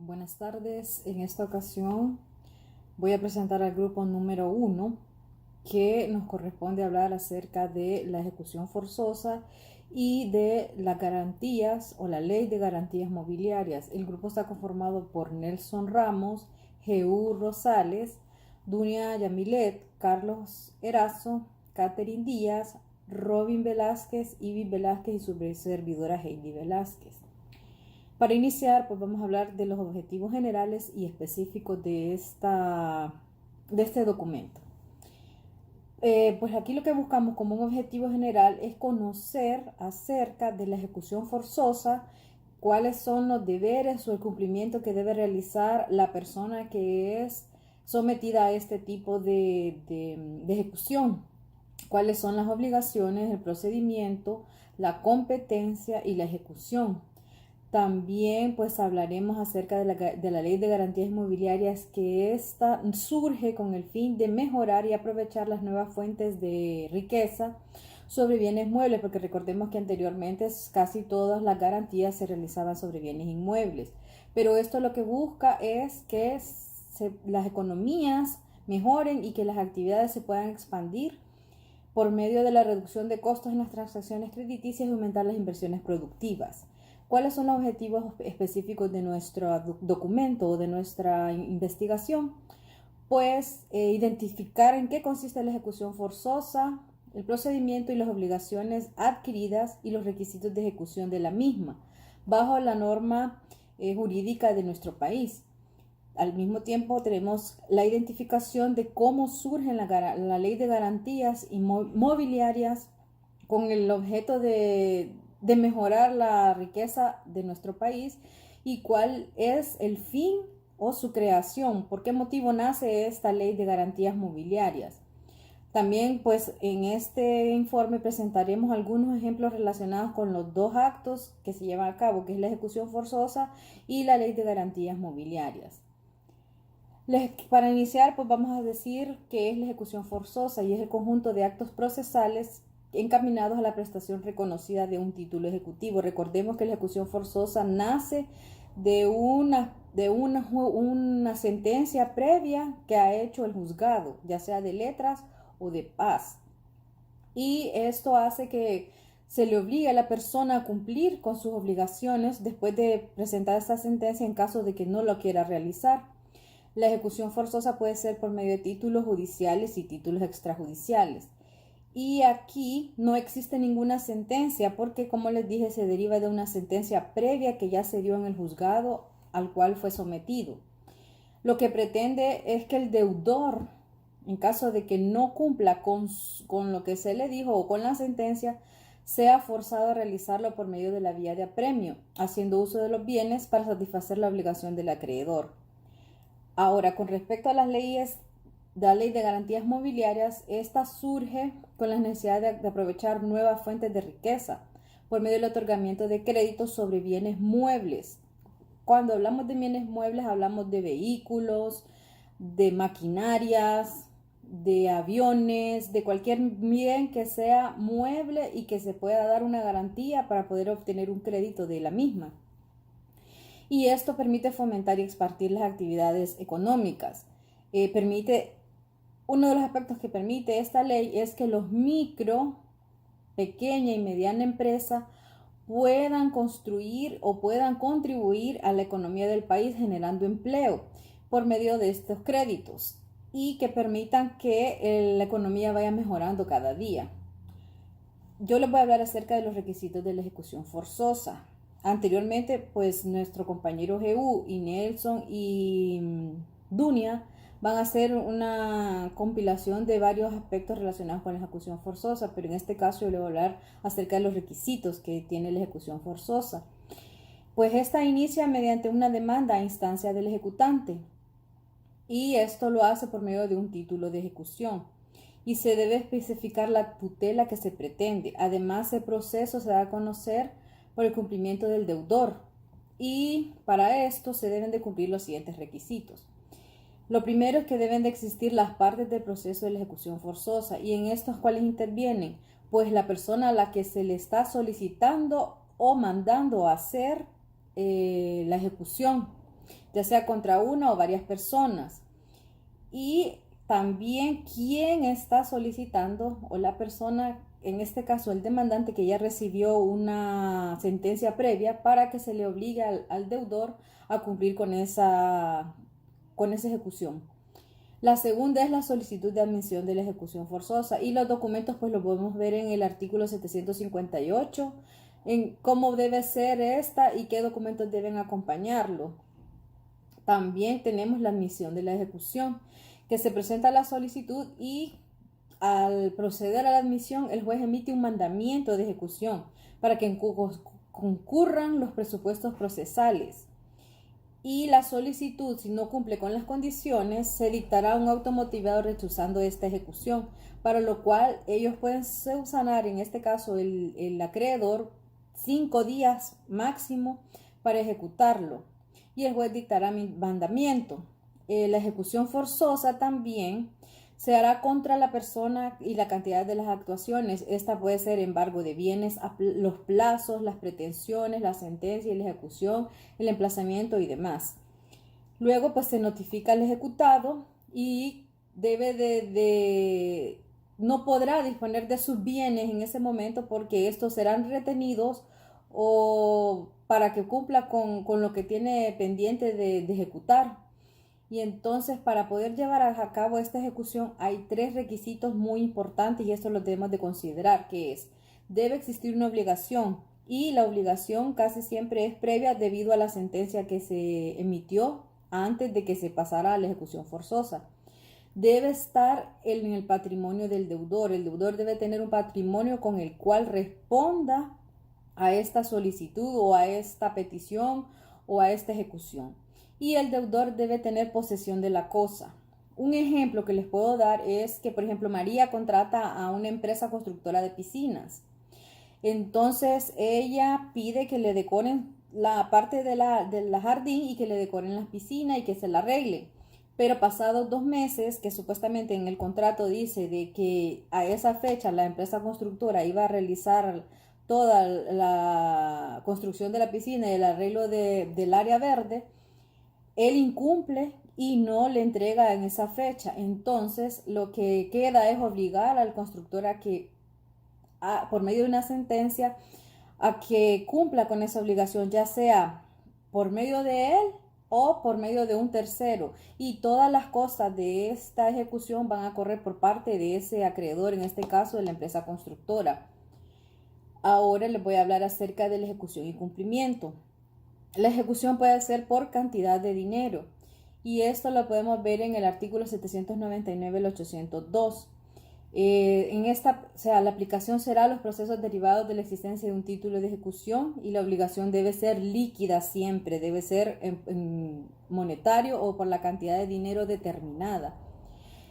Buenas tardes. En esta ocasión voy a presentar al grupo número 1 que nos corresponde hablar acerca de la ejecución forzosa y de las garantías o la ley de garantías mobiliarias. El grupo está conformado por Nelson Ramos, Jeú Rosales, Dunia Yamilet, Carlos Erazo, Catherine Díaz, Robin Velázquez, Ivy Velázquez y su servidora Heidi Velázquez. Para iniciar, pues vamos a hablar de los objetivos generales y específicos de este documento. Pues aquí lo que buscamos como un objetivo general es conocer acerca de la ejecución forzosa, cuáles son los deberes o el cumplimiento que debe realizar la persona que es sometida a este tipo de ejecución, cuáles son las obligaciones, el procedimiento, la competencia y la ejecución. También pues hablaremos acerca de la ley de garantías inmobiliarias, que esta surge con el fin de mejorar y aprovechar las nuevas fuentes de riqueza sobre bienes muebles, porque recordemos que anteriormente casi todas las garantías se realizaban sobre bienes inmuebles, pero esto lo que busca es que las economías mejoren y que las actividades se puedan expandir por medio de la reducción de costos en las transacciones crediticias y aumentar las inversiones productivas. ¿Cuáles son los objetivos específicos de nuestro documento o de nuestra investigación? Pues identificar en qué consiste la ejecución forzosa, el procedimiento y las obligaciones adquiridas y los requisitos de ejecución de la misma, bajo la norma jurídica de nuestro país. Al mismo tiempo tenemos la identificación de cómo surge la ley de garantías inmobiliarias con el objeto de mejorar la riqueza de nuestro país y cuál es el fin o su creación, por qué motivo nace esta ley de garantías mobiliarias. También pues en este informe presentaremos algunos ejemplos relacionados con los dos actos que se llevan a cabo, que es la ejecución forzosa y la ley de garantías mobiliarias. Para iniciar, pues vamos a decir que es la ejecución forzosa y es el conjunto de actos procesales encaminados a la prestación reconocida de un título ejecutivo. Recordemos que la ejecución forzosa nace de una sentencia previa que ha hecho el juzgado, ya sea de letras o de paz. Y esto hace que se le obligue a la persona a cumplir con sus obligaciones después de presentar esta sentencia en caso de que no lo quiera realizar. La ejecución forzosa puede ser por medio de títulos judiciales y títulos extrajudiciales. Y aquí no existe ninguna sentencia porque, como les dije, se deriva de una sentencia previa que ya se dio en el juzgado al cual fue sometido. Lo que pretende es que el deudor, en caso de que no cumpla con lo que se le dijo o con la sentencia, sea forzado a realizarlo por medio de la vía de apremio, haciendo uso de los bienes para satisfacer la obligación del acreedor. Ahora, con respecto a las leyes, la ley de garantías mobiliarias, esta surge con la necesidad de aprovechar nuevas fuentes de riqueza por medio del otorgamiento de créditos sobre bienes muebles. Cuando hablamos de bienes muebles, hablamos de vehículos, de maquinarias, de aviones, de cualquier bien que sea mueble y que se pueda dar una garantía para poder obtener un crédito de la misma. Y esto permite fomentar y expandir las actividades económicas. Uno de los aspectos que permite esta ley es que los micro, pequeña y mediana empresa puedan construir o puedan contribuir a la economía del país generando empleo por medio de estos créditos y que permitan que la economía vaya mejorando cada día. Yo les voy a hablar acerca de los requisitos de la ejecución forzosa. Anteriormente, pues nuestro compañero Jeú y Nelson y Dunia van a hacer una compilación de varios aspectos relacionados con la ejecución forzosa, pero en este caso yo les voy a hablar acerca de los requisitos que tiene la ejecución forzosa. Pues esta inicia mediante una demanda a instancia del ejecutante y esto lo hace por medio de un título de ejecución y se debe especificar la tutela que se pretende. Además, el proceso se da a conocer por el cumplimiento del deudor y para esto se deben de cumplir los siguientes requisitos. Lo primero es que deben de existir las partes del proceso de la ejecución forzosa y en estos cuales intervienen, pues la persona a la que se le está solicitando o mandando a hacer la ejecución. ya sea contra una o varias personas. Y también quién está solicitando, o la persona, en este caso el demandante, que ya recibió una sentencia previa para que se le obligue al deudor a cumplir con esa ejecución. La segunda es la solicitud de admisión de la ejecución forzosa, y los documentos pues los podemos ver en el artículo 758, en cómo debe ser esta y qué documentos deben acompañarlo. También tenemos la admisión de la ejecución, que se presenta la solicitud y al proceder a la admisión el juez emite un mandamiento de ejecución para que concurran los presupuestos procesales. Y la solicitud, si no cumple con las condiciones, se dictará un auto motivado rechazando esta ejecución, para lo cual ellos pueden subsanar, en este caso el acreedor, 5 días máximo para ejecutarlo, y el juez dictará mandamiento. La ejecución forzosa también se hará contra la persona y la cantidad de las actuaciones. Esta puede ser embargo de bienes, los plazos, las pretensiones, la sentencia y la ejecución, el emplazamiento y demás. Luego pues se notifica al ejecutado y no podrá disponer de sus bienes en ese momento, porque estos serán retenidos o para que cumpla con lo que tiene pendiente de ejecutar. Y entonces, para poder llevar a cabo esta ejecución hay 3 requisitos muy importantes, y esto lo debemos de considerar, que es: debe existir una obligación, y la obligación casi siempre es previa debido a la sentencia que se emitió antes de que se pasara a la ejecución forzosa. Debe estar en el patrimonio del deudor. El deudor debe tener un patrimonio con el cual responda a esta solicitud o a esta petición o a esta ejecución. Y el deudor debe tener posesión de la cosa. Un ejemplo que les puedo dar es que, por ejemplo, María contrata a una empresa constructora de piscinas. Entonces ella pide que le decoren la parte de la jardín y que le decoren las piscinas y que se la arregle. Pero pasados 2 meses, que supuestamente en el contrato dice de que a esa fecha la empresa constructora iba a realizar toda la construcción de la piscina y el arreglo del área verde, él incumple y no le entrega en esa fecha. Entonces lo que queda es obligar al constructor a que, por medio de una sentencia, a que cumpla con esa obligación, ya sea por medio de él o por medio de un tercero, y todas las costas de esta ejecución van a correr por parte de ese acreedor, en este caso de la empresa constructora. Ahora les voy a hablar acerca de la ejecución y cumplimiento. La ejecución puede ser por cantidad de dinero, y esto lo podemos ver en el artículo 799 al 802. La aplicación será a los procesos derivados de la existencia de un título de ejecución, y la obligación debe ser líquida siempre, debe ser en monetario o por la cantidad de dinero determinada.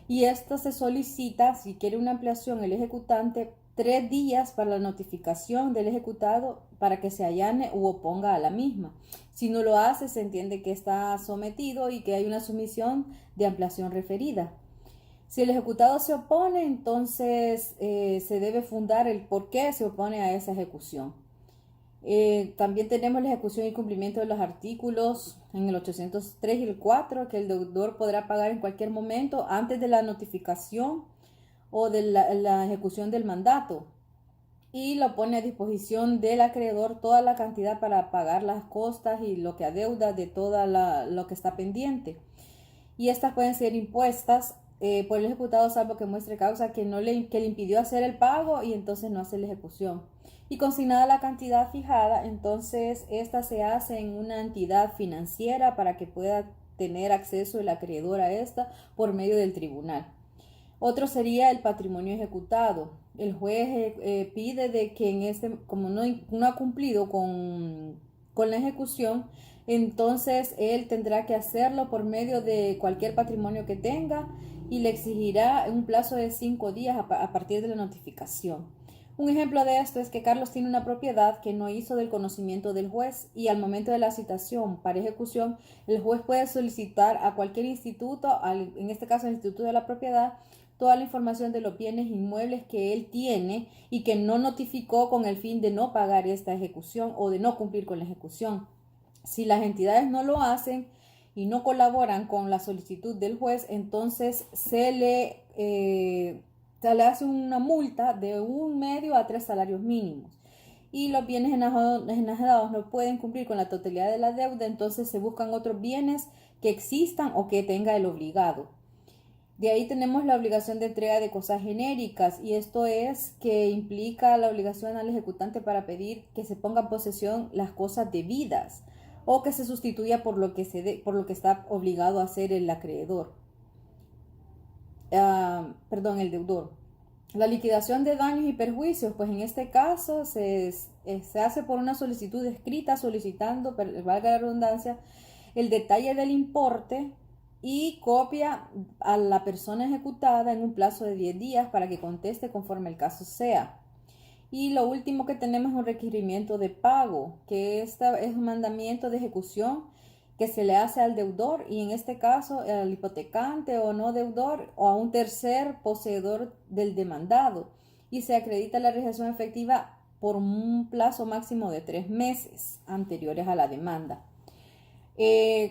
Y esto se solicita, si quiere una ampliación el ejecutante, 3 días para la notificación del ejecutado para que se allane u oponga a la misma. Si no lo hace, se entiende que está sometido y que hay una sumisión de ampliación referida. Si el ejecutado se opone, entonces se debe fundar el por qué se opone a esa ejecución. También tenemos la ejecución y cumplimiento de los artículos en el 803 y el 4, que el deudor podrá pagar en cualquier momento antes de la notificación o de la ejecución del mandato, y lo pone a disposición del acreedor toda la cantidad para pagar las costas y lo que adeuda de todo lo que está pendiente. Y estas pueden ser impuestas por el ejecutado, salvo que muestre causa que le impidió hacer el pago, y entonces no hace la ejecución. Y consignada la cantidad fijada, entonces esta se hace en una entidad financiera para que pueda tener acceso el acreedor a esta por medio del tribunal. Otro sería el patrimonio ejecutado. El juez pide de que como no ha cumplido con la ejecución, entonces él tendrá que hacerlo por medio de cualquier patrimonio que tenga, y le exigirá un plazo de 5 días a partir de la notificación. Un ejemplo de esto es que Carlos tiene una propiedad que no hizo del conocimiento del juez, y al momento de la citación para ejecución, el juez puede solicitar a cualquier instituto, en este caso el Instituto de la Propiedad, toda la información de los bienes inmuebles que él tiene y que no notificó con el fin de no pagar esta ejecución o de no cumplir con la ejecución. Si las entidades no lo hacen, y no colaboran con la solicitud del juez, entonces se le hace una multa de 1 medio a 3 salarios mínimos. Y los bienes enajenados no pueden cumplir con la totalidad de la deuda, entonces se buscan otros bienes que existan o que tenga el obligado. De ahí tenemos la obligación de entrega de cosas genéricas, y esto es que implica la obligación al ejecutante para pedir que se ponga en posesión las cosas debidas o que se sustituya por lo que está obligado a hacer el acreedor. El deudor. La liquidación de daños y perjuicios, pues en este caso se hace por una solicitud escrita solicitando, valga la redundancia, el detalle del importe y copia a la persona ejecutada en un plazo de 10 días para que conteste conforme el caso sea. Y lo último que tenemos es un requerimiento de pago, que esta es un mandamiento de ejecución que se le hace al deudor, y en este caso al hipotecante o no deudor o a un tercer poseedor del demandado, y se acredita la realización efectiva por un plazo máximo de 3 meses anteriores a la demanda.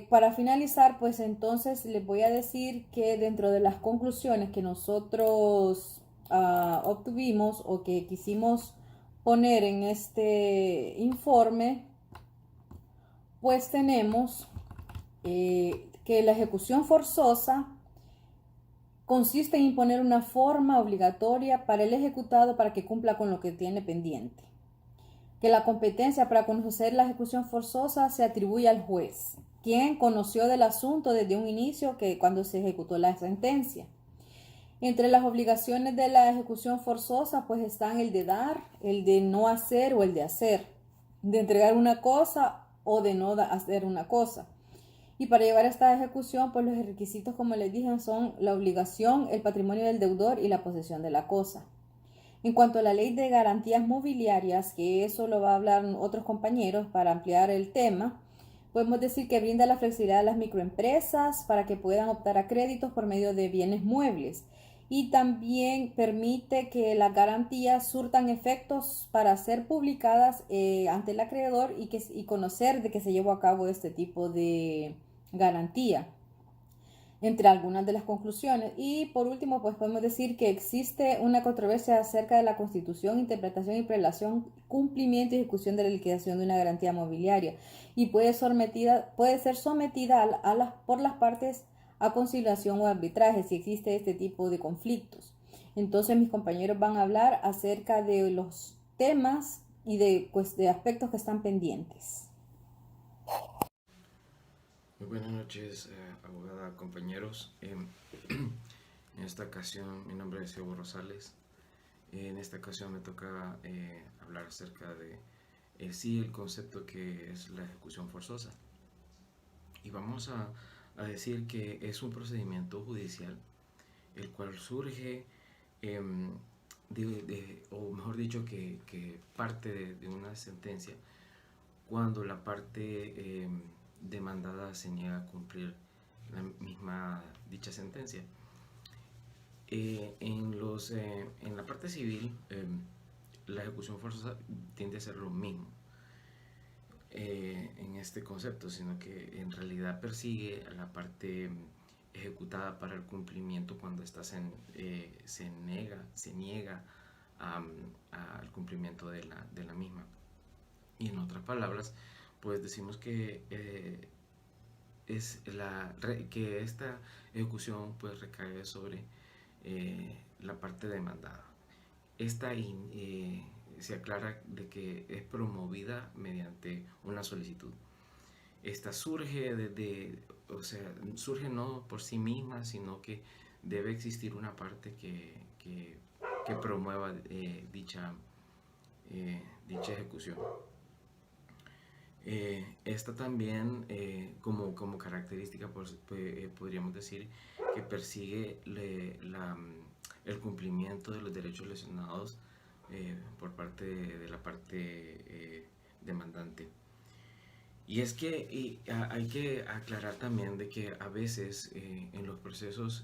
Para finalizar, pues entonces les voy a decir que dentro de las conclusiones que nosotros obtuvimos o que quisimos poner en este informe, pues tenemos que la ejecución forzosa consiste en imponer una forma obligatoria para el ejecutado para que cumpla con lo que tiene pendiente. Que la competencia para conocer la ejecución forzosa se atribuye al juez, quien conoció del asunto desde un inicio, que cuando se ejecutó la sentencia. Entre las obligaciones de la ejecución forzosa pues están el de dar, el de no hacer o el de hacer, de entregar una cosa o de no hacer una cosa. Y para llevar esta ejecución, pues los requisitos, como les dije, son la obligación, el patrimonio del deudor y la posesión de la cosa. En cuanto a la ley de garantías mobiliarias, que eso lo va a hablar otros compañeros para ampliar el tema, podemos decir que brinda la flexibilidad a las microempresas para que puedan optar a créditos por medio de bienes muebles, y también permite que las garantías surtan efectos para ser publicadas ante el acreedor y conocer de que se llevó a cabo este tipo de garantía, entre algunas de las conclusiones. Y por último, pues podemos decir que existe una controversia acerca de la constitución, interpretación y prelación, cumplimiento y ejecución de la liquidación de una garantía mobiliaria, y puede ser sometida por las partes a conciliación o arbitraje si existe este tipo de conflictos. Entonces mis compañeros van a hablar acerca de los temas y de aspectos que están pendientes. Muy buenas noches, abogada, compañeros. En esta ocasión, mi nombre es Evo Rosales. En esta ocasión me toca hablar acerca de el concepto que es la ejecución forzosa. Y vamos a decir que es un procedimiento judicial el cual surge, o mejor dicho, que parte de una sentencia cuando la parte demandada se niega a cumplir la misma dicha sentencia. En la parte civil, la ejecución forzosa tiende a ser lo mismo en este concepto, sino que en realidad persigue a la parte ejecutada para el cumplimiento cuando ésta se niega al cumplimiento de la misma. Y en otras palabras, pues decimos que que esta ejecución pues recae sobre la parte demandada. Esta se aclara de que es promovida mediante una solicitud. Esta surge surge no por sí misma, sino que debe existir una parte que promueva dicha ejecución. Esta también, como característica, podríamos decir que persigue el cumplimiento de los derechos lesionados por parte de la parte demandante. Y es que hay que aclarar también de que a veces en los procesos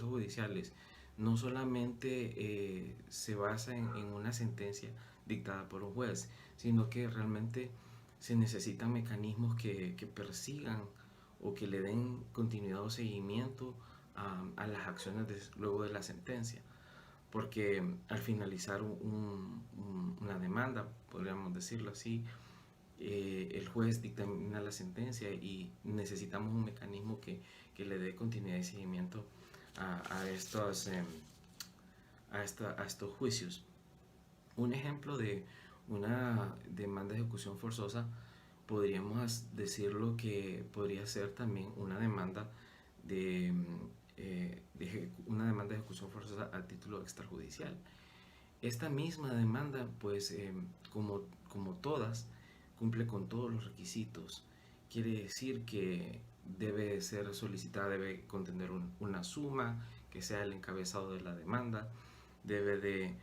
judiciales no solamente se basa en una sentencia dictada por un juez, sino que realmente se necesitan mecanismos que persigan o que le den continuidad o seguimiento a las acciones luego de la sentencia. Porque al finalizar una demanda, podríamos decirlo así, el juez dictamina la sentencia y necesitamos un mecanismo que le dé continuidad y seguimiento a estos juicios. Un ejemplo de una demanda de ejecución forzosa podríamos decirlo que podría ser también una demanda de, una demanda de ejecución forzosa a título extrajudicial. Esta misma demanda, pues, como todas, cumple con todos los requisitos. Quiere decir que debe ser solicitada, debe contener una suma, que sea el encabezado de la demanda, debe de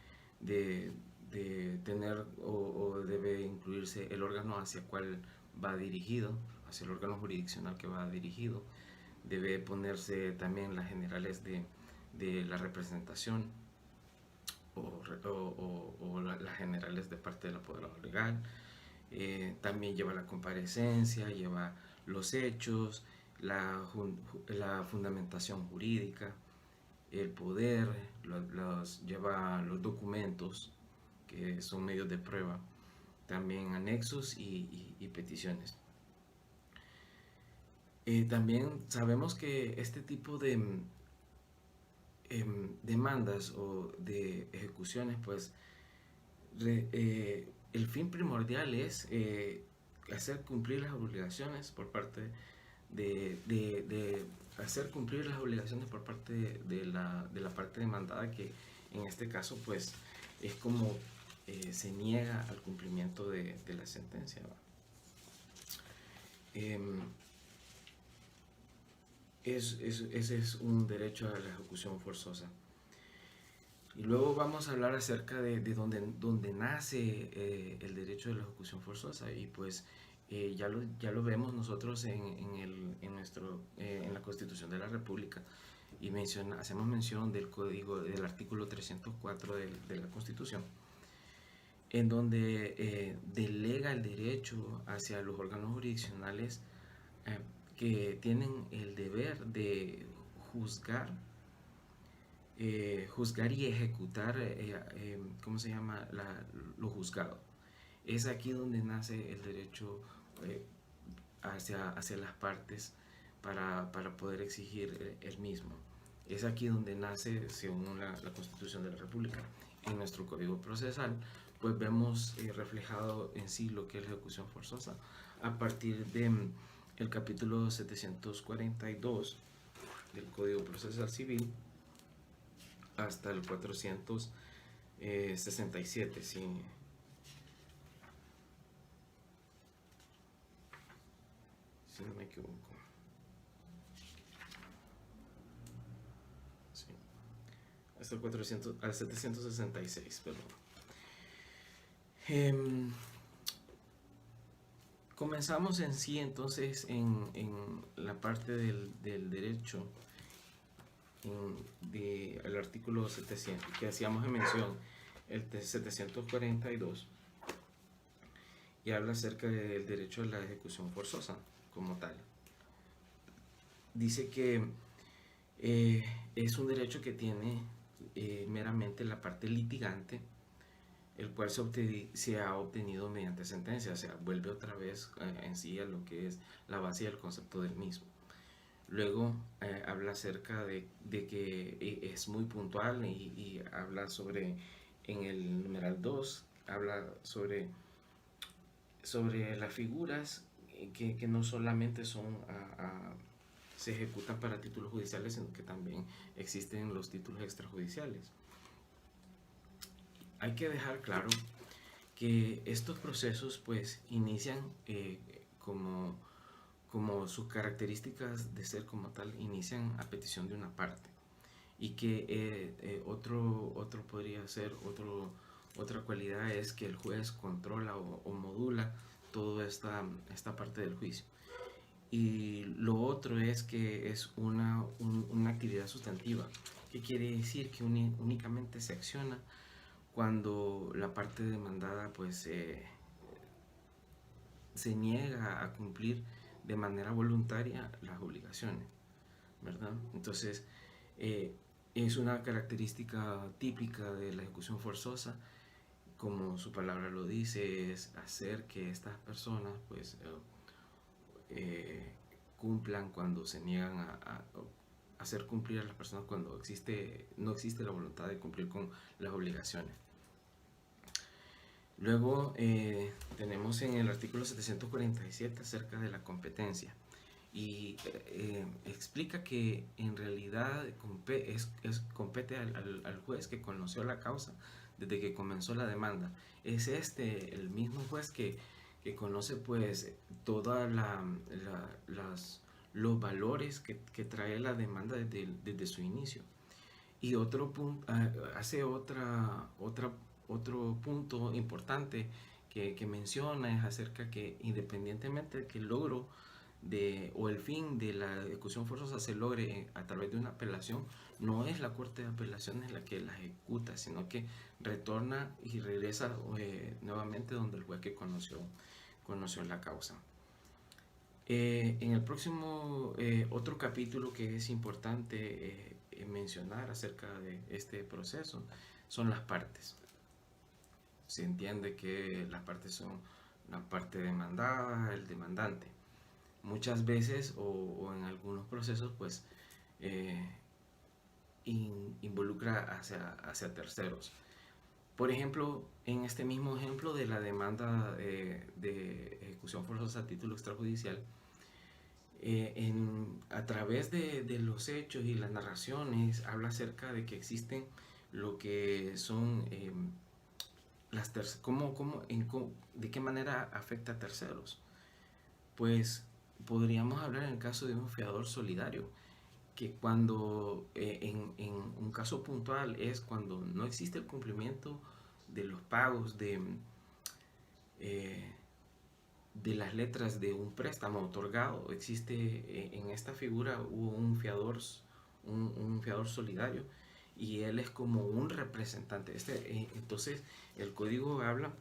tener o debe incluirse el órgano hacia el cual va dirigido, hacia el órgano jurisdiccional que va dirigido, debe ponerse también las generales de la representación o las generales de parte del apoderado legal. También lleva la comparecencia, lleva los hechos, la fundamentación jurídica, el poder, lleva los documentos que son medios de prueba, también anexos y peticiones. También sabemos que este tipo de demandas o de ejecuciones, pues el fin primordial es hacer cumplir las obligaciones por parte de hacer cumplir las obligaciones por parte de la parte demandada, que en este caso pues es como se niega al cumplimiento de la sentencia. Ese es un derecho a la ejecución forzosa. Y luego vamos a hablar acerca de dónde nace el derecho de la ejecución forzosa. Y pues ya lo vemos nosotros en la Constitución de la República. Y hacemos mención del del artículo 304 de la Constitución, en donde delega el derecho hacia los órganos jurisdiccionales que tienen el deber de juzgar y ejecutar, ¿cómo se llama? Lo juzgado. Es aquí donde nace el derecho hacia las partes para poder exigir el mismo. Es aquí donde nace, según la Constitución de la República. En nuestro Código Procesal, pues vemos reflejado en sí lo que es la ejecución forzosa a partir de el capítulo 742 del Código Procesal Civil hasta el 467, si no me equivoco. Sí. Hasta el 766, perdón. Comenzamos en sí entonces en la parte del derecho del artículo 700, que hacíamos en mención, el 742, y habla acerca del derecho a la ejecución forzosa como tal. Dice que es un derecho que tiene meramente la parte litigante, el cual se ha obtenido mediante sentencia, o sea, vuelve otra vez en sí a lo que es la base del concepto del mismo. Luego habla acerca de que es muy puntual y habla sobre, en el numeral 2, habla sobre las figuras que no solamente se ejecutan para títulos judiciales, sino que también existen los títulos extrajudiciales. Hay que dejar claro que estos procesos pues inician como sus características de ser como tal, inician a petición de una parte, y que otro podría ser otra cualidad es que el juez controla o modula toda esta parte del juicio. Y lo otro es que es una actividad sustantiva, que quiere decir que únicamente se acciona cuando la parte demandada pues se niega a cumplir de manera voluntaria las obligaciones, ¿verdad? Entonces, es una característica típica de la ejecución forzosa, como su palabra lo dice, es hacer que estas personas pues cumplan cuando se niegan a hacer cumplir a las personas cuando no existe la voluntad de cumplir con las obligaciones. Luego tenemos en el artículo 747 acerca de la competencia y explica que en realidad compete al juez que conoció la causa desde que comenzó la demanda. Es el mismo juez que conoce pues todas los valores que trae la demanda desde su inicio. Y otro punto, hace otro punto importante que menciona es acerca que independientemente de que el logro o el fin de la ejecución forzosa se logre a través de una apelación, no es la Corte de Apelaciones la que la ejecuta, sino que retorna y regresa nuevamente donde el juez que conoció la causa. En el próximo, otro capítulo que es importante mencionar acerca de este proceso son las partes. Se entiende que las partes son la parte demandada, el demandante. Muchas veces o en algunos procesos pues involucra hacia terceros. Por ejemplo, en este mismo ejemplo de la demanda de ejecución forzosa a título extrajudicial, a través de los hechos y las narraciones habla acerca de que existen lo que son de qué manera afecta a terceros. Pues podríamos hablar en el caso de un fiador solidario, que cuando en un caso puntual es cuando no existe el cumplimiento de los pagos de las letras de un préstamo otorgado, existe en esta figura hubo un fiador solidario y él es como un representante. Entonces el código habla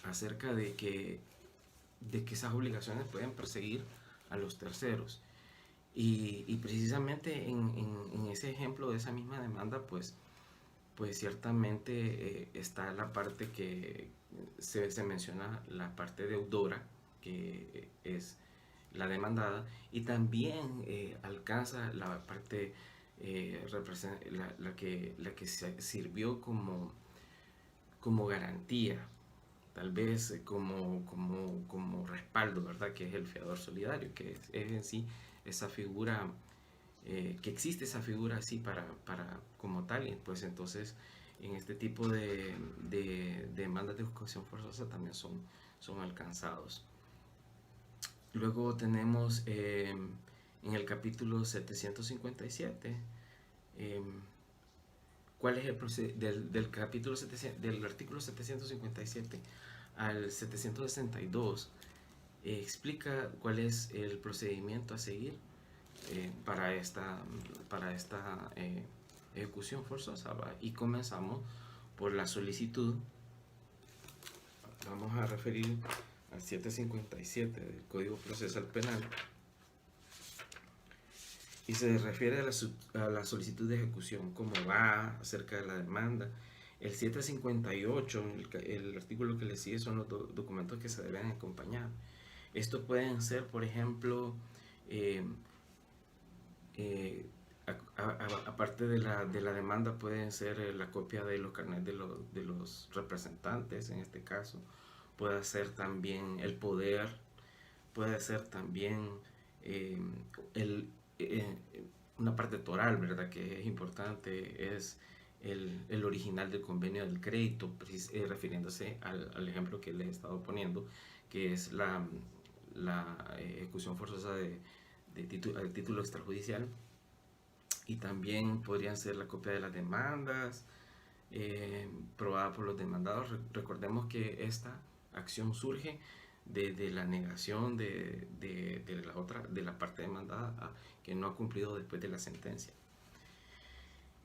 acerca de que esas obligaciones pueden perseguir a los terceros. Y precisamente en ese ejemplo de esa misma demanda, pues ciertamente está la parte que se menciona, la parte deudora, que es la demandada, y también alcanza la parte la que sirvió como garantía, tal vez como respaldo, ¿verdad? Que es el fiador solidario, que es en sí esa figura, que existe esa figura así para como tal, y pues entonces en este tipo de demandas de ejecución forzosa también son alcanzados. Luego tenemos en el capítulo 757 cuál es el del capítulo 700, del artículo 757 al 762 explica cuál es el procedimiento a seguir para esta ejecución forzosa, ¿va? Y comenzamos por la solicitud. Vamos a referir al 757 del Código Procesal Penal y se refiere a la solicitud de ejecución, cómo va acerca de la demanda. El 758, el artículo que le sigue, son los documentos que se deben acompañar. Estos pueden ser, por ejemplo, aparte de la demanda, pueden ser la copia de los carnets de los representantes, en este caso. Puede ser también el poder, puede ser también una parte toral, ¿verdad? Que es importante, es el original del convenio del crédito, refiriéndose al ejemplo que le he estado poniendo, que es la ejecución forzosa de título extrajudicial. Y también podrían ser la copia de las demandas probada por los demandados. Recordemos que esta acción surge de la negación de la parte demandada que no ha cumplido después de la sentencia.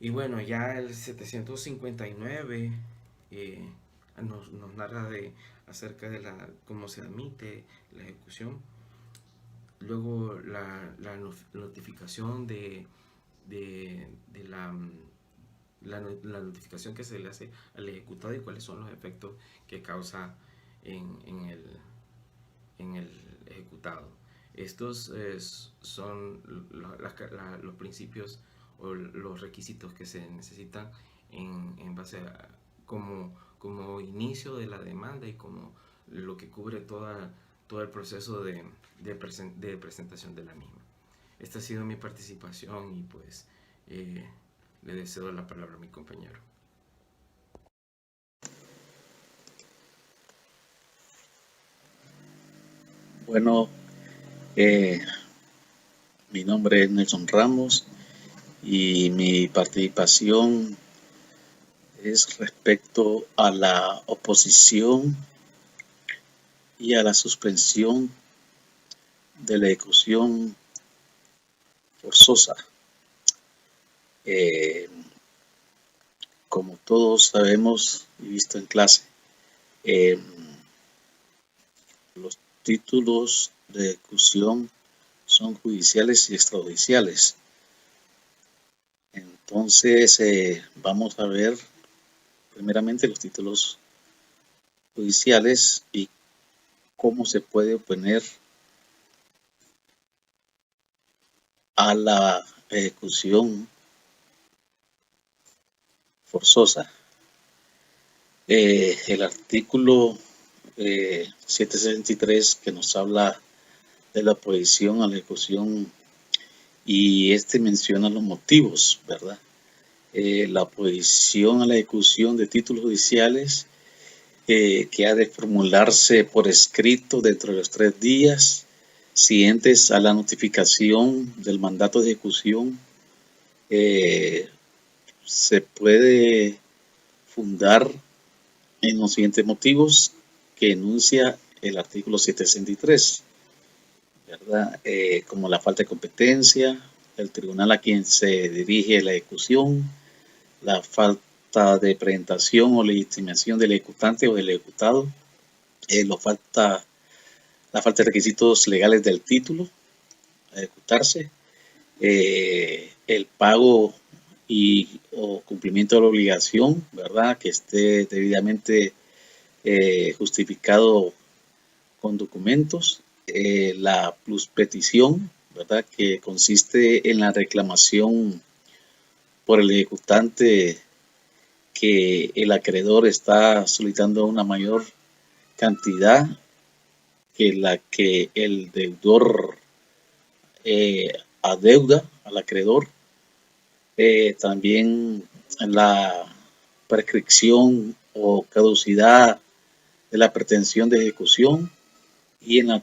Y bueno, ya el 759 nos narra acerca de cómo se admite la ejecución. Luego la notificación de la notificación que se le hace al ejecutado y cuáles son los efectos que causa en el ejecutado. Estos son los principios o los requisitos que se necesitan en base a como inicio de la demanda y como lo que cubre todo el proceso de presentación de la misma. Esta ha sido mi participación y pues le deseo la palabra a mi compañero. Bueno, mi nombre es Nelson Ramos y mi participación es respecto a la oposición y a la suspensión de la ejecución forzosa. Como todos sabemos y visto en clase, los títulos de ejecución son judiciales y extrajudiciales. Entonces, vamos a ver primeramente los títulos judiciales y cómo se puede oponer a la ejecución forzosa. El artículo 763 que nos habla de la oposición a la ejecución y menciona los motivos, ¿verdad? La oposición a la ejecución de títulos judiciales que ha de formularse por escrito dentro de los 3 días siguientes a la notificación del mandato de ejecución, se puede fundar en los siguientes motivos que enuncia el artículo 763, ¿verdad? Como la falta de competencia, el tribunal a quien se dirige la ejecución, la falta de presentación o legitimación del ejecutante o del ejecutado, la falta de requisitos legales del título a ejecutarse, el pago o cumplimiento de la obligación, ¿verdad? Que esté debidamente justificado con documentos, la pluspetición, ¿verdad? Que consiste en la reclamación por el ejecutante que el acreedor está solicitando una mayor cantidad que la que el deudor adeuda al acreedor. También la prescripción o caducidad de la pretensión de ejecución y en la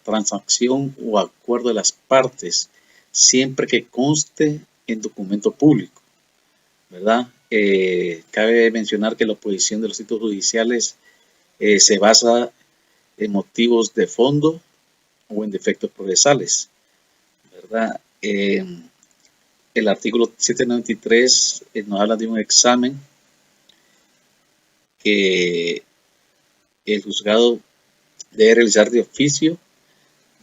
transacción o acuerdo de las partes, siempre que conste en documento público, ¿verdad? Cabe mencionar que la oposición de los títulos judiciales se basa en motivos de fondo o en defectos procesales, ¿verdad? El artículo 793 nos habla de un examen que el juzgado debe realizar de oficio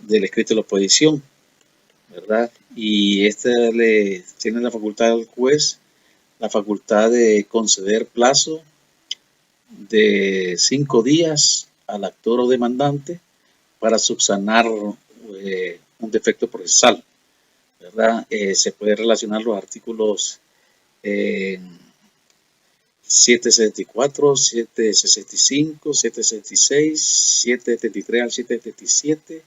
del escrito de la oposición, ¿verdad? Y le tiene la facultad al juez, la facultad de conceder plazo de 5 días al actor o demandante para subsanar un defecto procesal, ¿verdad? Se puede relacionar los artículos 764, 765, 766, 773 al 777.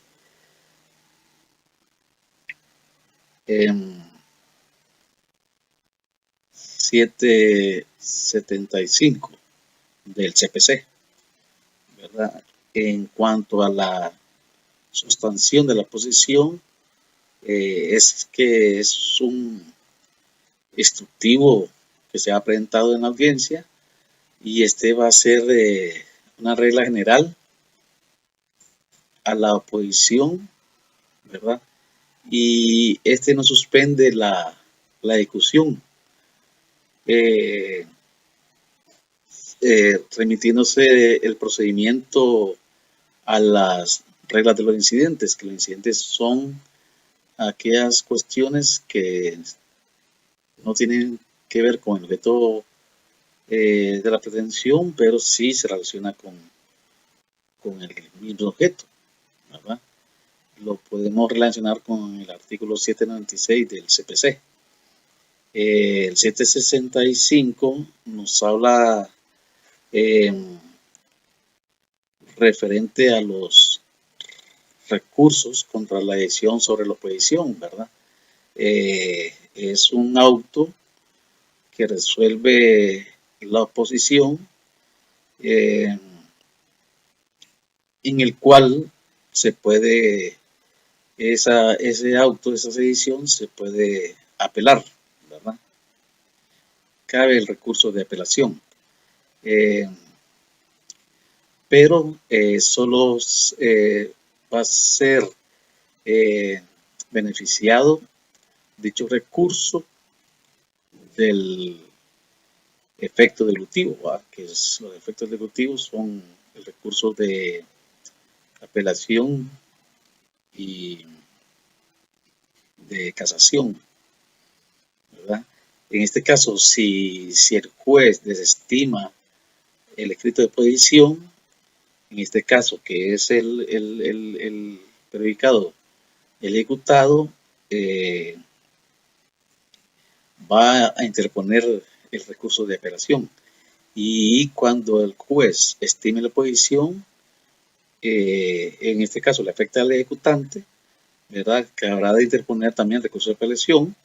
775 del CPC, ¿verdad? En cuanto a la sustanción de la posición, es que es un instructivo que se ha presentado en la audiencia y va a ser una regla general a la oposición, ¿verdad? Y no suspende la ejecución. remitiéndose el procedimiento a las reglas de los incidentes, que los incidentes son aquellas cuestiones que no tienen que ver con el objeto de la pretensión, pero sí se relaciona con el mismo objeto, ¿verdad? Lo podemos relacionar con el artículo 796 del CPC. El 765 nos habla referente a los recursos contra la decisión sobre la oposición, ¿verdad? Es un auto que resuelve la oposición, en el cual se puede, ese auto, esa decisión se puede apelar, ¿verdad? Cabe el recurso de apelación. Pero solo va a ser beneficiado dicho recurso del efecto dilutivo, ¿va? Que los efectos dilutivos son el recurso de apelación y de casación, ¿verdad? En este caso, si el juez desestima el escrito de posición, en este caso que es el predicado, el ejecutado, va a interponer el recurso de apelación, y cuando el juez estime la posición, en este caso le afecta al ejecutante, ¿verdad? Que habrá de interponer también el recurso de apelación,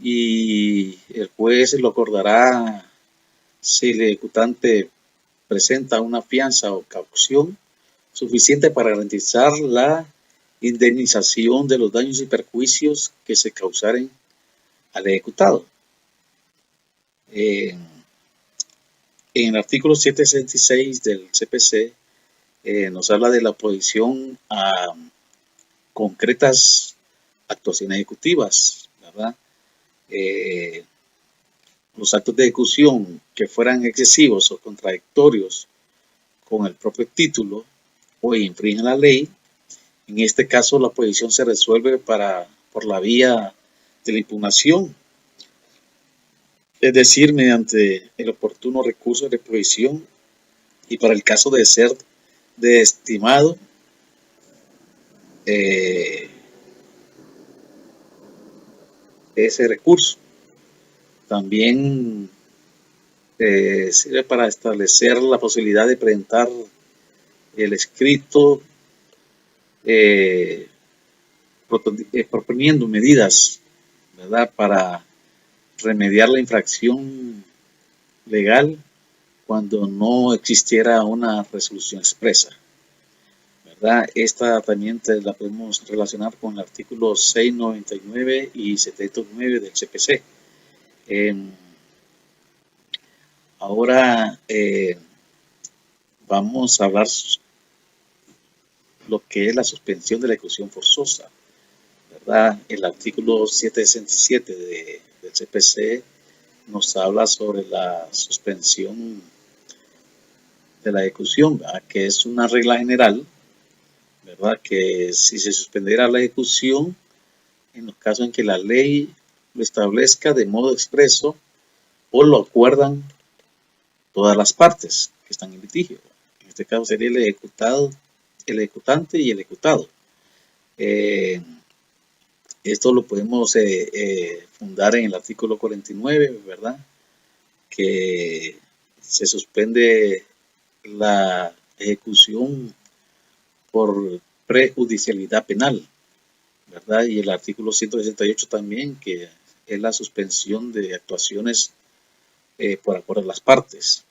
y el juez lo acordará si el ejecutante presenta una fianza o caución suficiente para garantizar la indemnización de los daños y perjuicios que se causaren al ejecutado. En el artículo 766 del CPC nos habla de la oposición a concretas actuaciones ejecutivas, ¿verdad? Los actos de ejecución que fueran excesivos o contradictorios con el propio título o infringen la ley, en este caso la oposición se resuelve por la vía de la impugnación, es decir, mediante el oportuno recurso de reposición, y para el caso de ser desestimado, ese recurso también sirve para establecer la posibilidad de presentar el escrito proponiendo medidas, ¿verdad?, para remediar la infracción legal cuando no existiera una resolución expresa, ¿verdad? Esta también la podemos relacionar con el artículo 699 y 709 del CPC. Ahora vamos a hablar lo que es la suspensión de la ejecución forzosa, ¿verdad? El artículo 767 del CPC nos habla sobre la suspensión de la ejecución, ¿verdad?, que es una regla general, ¿verdad?, que si se suspendiera la ejecución en los casos en que la ley lo establezca de modo expreso o lo acuerdan todas las partes que están en litigio. En este caso sería el ejecutado, el ejecutante y el ejecutado. Esto lo podemos fundar en el artículo 49, ¿verdad?, que se suspende la ejecución por prejudicialidad penal, ¿verdad? Y el artículo 168 también, que es la suspensión de actuaciones por acuerdo de las partes.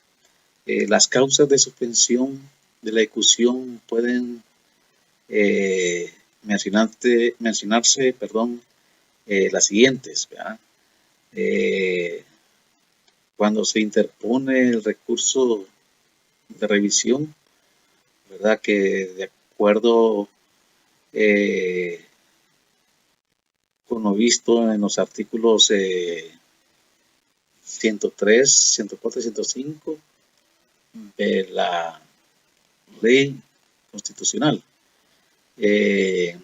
Las causas de suspensión de la ejecución pueden mencionarse, las siguientes, ¿verdad? Cuando se interpone el recurso de revisión, ¿verdad?, que de acuerdo con lo visto en los artículos 103, 104 y 105, de la ley constitucional. En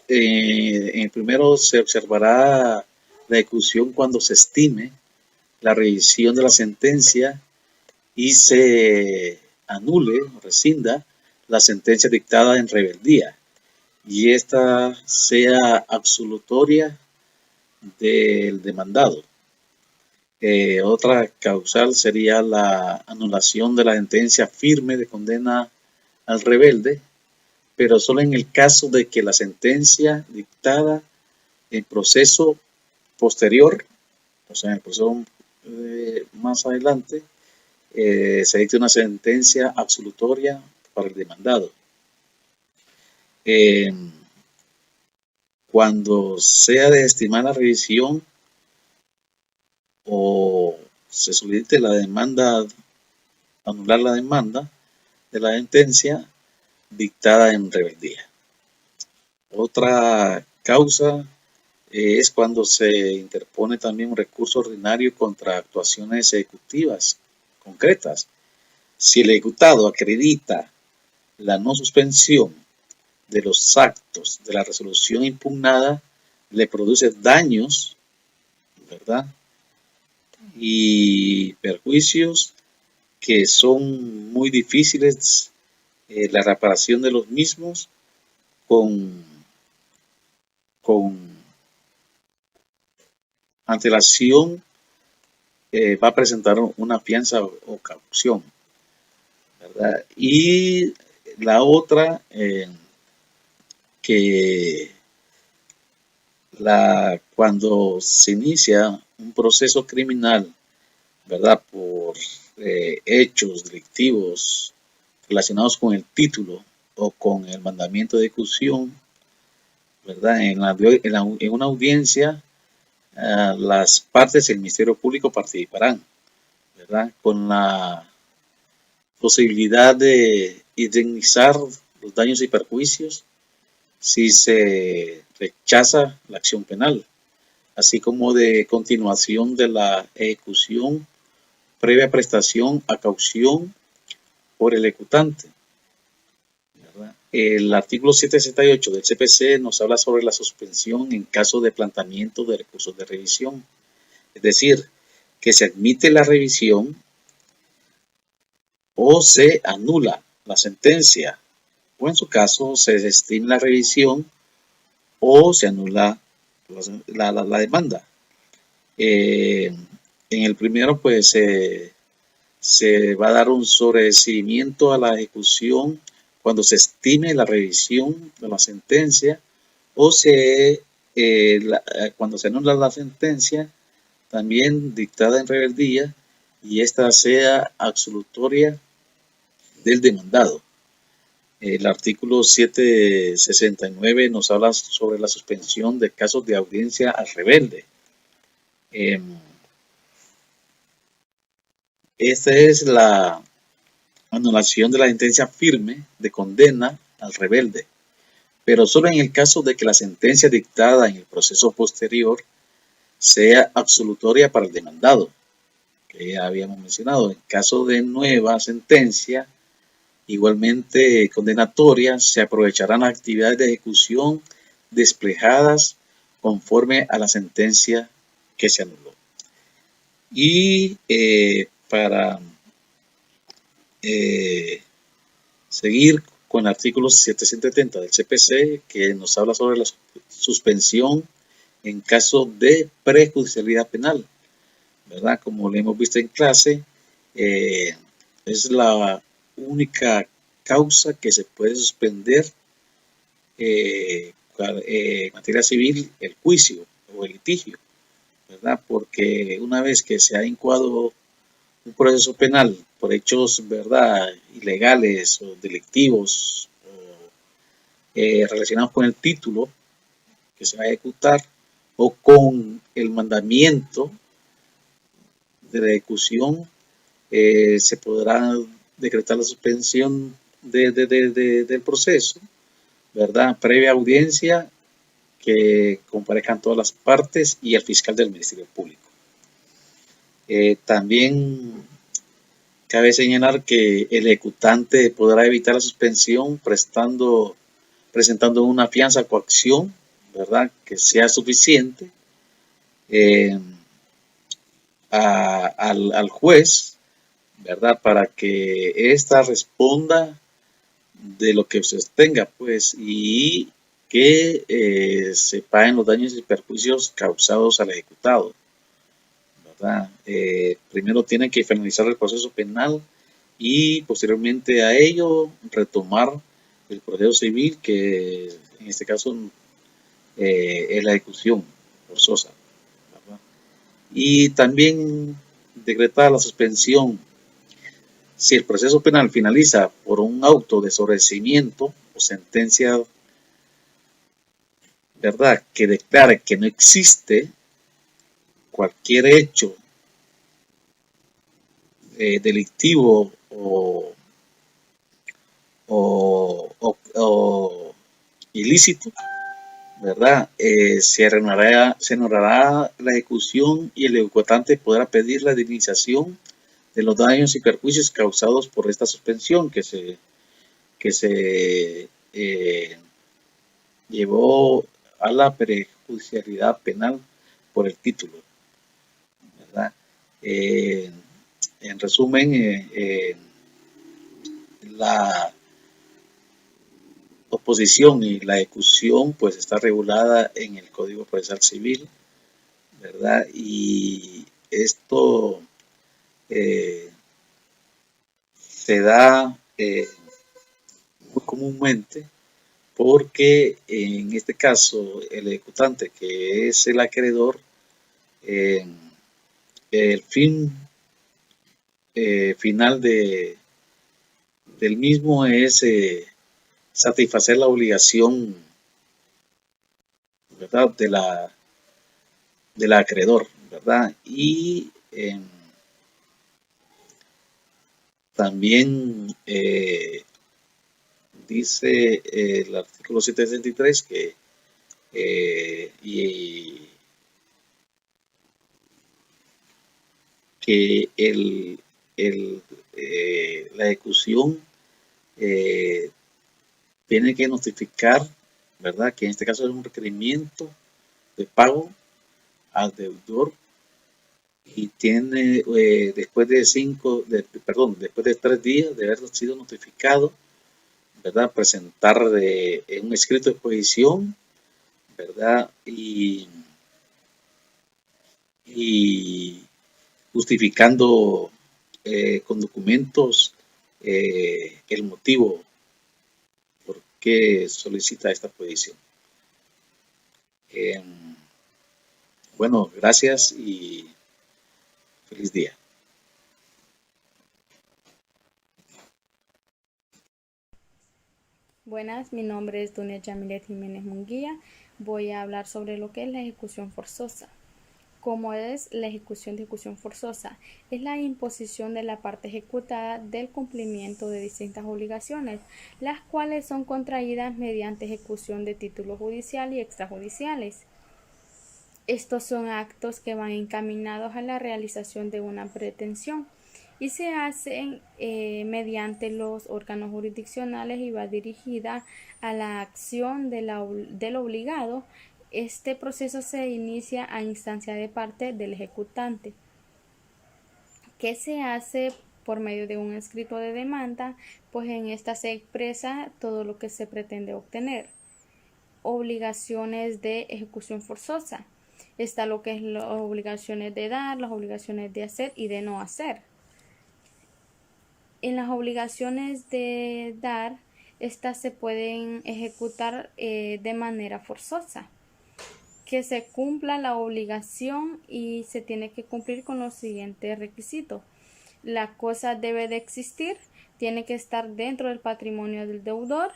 el primero se observará la ejecución cuando se estime la revisión de la sentencia y se anule o rescinda la sentencia dictada en rebeldía y esta sea absolutoria del demandado. Otra causal sería la anulación de la sentencia firme de condena al rebelde, pero solo en el caso de que la sentencia dictada en proceso posterior, o sea, en el proceso más adelante, se dicte una sentencia absolutoria para el demandado. Cuando sea de estimar la revisión o se solicite la demanda, anular la demanda de la sentencia dictada en rebeldía. Otra causa es cuando se interpone también un recurso ordinario contra actuaciones ejecutivas concretas. Si el ejecutado acredita la no suspensión de los actos de la resolución impugnada, le produce daños, ¿verdad? Y perjuicios que son muy difíciles la reparación de los mismos con antelación va a presentar una fianza o caución, ¿verdad? Y la otra que cuando se inicia un proceso criminal, ¿verdad? Por hechos delictivos relacionados con el título o con el mandamiento de ejecución, ¿verdad? En una audiencia, las partes del Ministerio Público participarán, ¿verdad? Con la posibilidad de indemnizar los daños y perjuicios si se rechaza la acción penal, así como de continuación de la ejecución previa prestación a caución por el ejecutante, ¿verdad? El artículo 768 del CPC nos habla sobre la suspensión en caso de planteamiento de recursos de revisión, es decir, que se admite la revisión o se anula la sentencia, o en su caso se desestima la revisión o se anula la demanda. En el primero, pues se va a dar un sobreseimiento a la ejecución cuando se estime la revisión de la sentencia o cuando se anula la sentencia también dictada en rebeldía y esta sea absolutoria del demandado. El artículo 769 nos habla sobre la suspensión de casos de audiencia al rebelde. Esta es la anulación de la sentencia firme de condena al rebelde, pero solo en el caso de que la sentencia dictada en el proceso posterior sea absolutoria para el demandado, que ya habíamos mencionado. En caso de nueva sentencia, igualmente condenatoria, se aprovecharán las actividades de ejecución desplegadas conforme a la sentencia que se anuló. Y para seguir con el artículo 770 del CPC, que nos habla sobre la suspensión en caso de prejudicialidad penal, ¿verdad? Como lo hemos visto en clase, es la única causa que se puede suspender en materia civil, el juicio o el litigio, ¿verdad? Porque una vez que se ha incoado un proceso penal por hechos, ¿verdad?, ilegales o delictivos o relacionados con el título que se va a ejecutar o con el mandamiento de la ejecución, se podrá decretar la suspensión del proceso, ¿verdad?, previa audiencia que comparezcan todas las partes y el fiscal del Ministerio Público. También cabe señalar que el ejecutante podrá evitar la suspensión presentando una fianza o coacción, ¿verdad?, que sea suficiente eh, al juez, ¿verdad?, para que ésta responda de lo que usted tenga, pues, y que se paguen los daños y perjuicios causados al ejecutado, ¿verdad? Primero tiene que finalizar el proceso penal y posteriormente a ello retomar el proceso civil, que en este caso es la ejecución forzosa, ¿verdad? Y también decretar la suspensión si el proceso penal finaliza por un auto de sobreseimiento o sentencia, ¿verdad?, que declare que no existe cualquier hecho delictivo o ilícito, ¿verdad? Se anullará la ejecución y el ejecutante podrá pedir la indemnización de los daños y perjuicios causados por esta suspensión que se llevó a la perjudicialidad penal por el título, ¿verdad? En resumen, la oposición y la ejecución pues está regulada en el Código Procesal Civil, ¿verdad? Y esto se da muy comúnmente porque en este caso el ejecutante, que es el acreedor, el fin final del mismo es satisfacer la obligación, ¿verdad?, del acreedor, ¿verdad? Y también dice el artículo 763 que la ejecución tiene que notificar, ¿verdad?, que en este caso es un requerimiento de pago al deudor y tiene después de 3 días de haber sido notificado, ¿verdad?, presentar un escrito de exposición, ¿verdad?, y justificando con documentos el motivo por qué solicita esta exposición. Bueno, gracias y feliz día. Buenas, mi nombre es Dunia Yamilet Jiménez Munguía. Voy a hablar sobre lo que es la ejecución forzosa. ¿Cómo es la ejecución forzosa? Es la imposición de la parte ejecutada del cumplimiento de distintas obligaciones, las cuales son contraídas mediante ejecución de título judicial y extrajudiciales. Estos son actos que van encaminados a la realización de una pretensión y se hacen mediante los órganos jurisdiccionales y va dirigida a la acción del obligado. Este proceso se inicia a instancia de parte del ejecutante, que se hace por medio de un escrito de demanda, pues en esta se expresa todo lo que se pretende obtener. Obligaciones de ejecución forzosa. Está lo que es las obligaciones de dar, las obligaciones de hacer y de no hacer. En las obligaciones de dar, estas se pueden ejecutar de manera forzosa. Que se cumpla la obligación y se tiene que cumplir con los siguientes requisitos. La cosa debe de existir, tiene que estar dentro del patrimonio del deudor.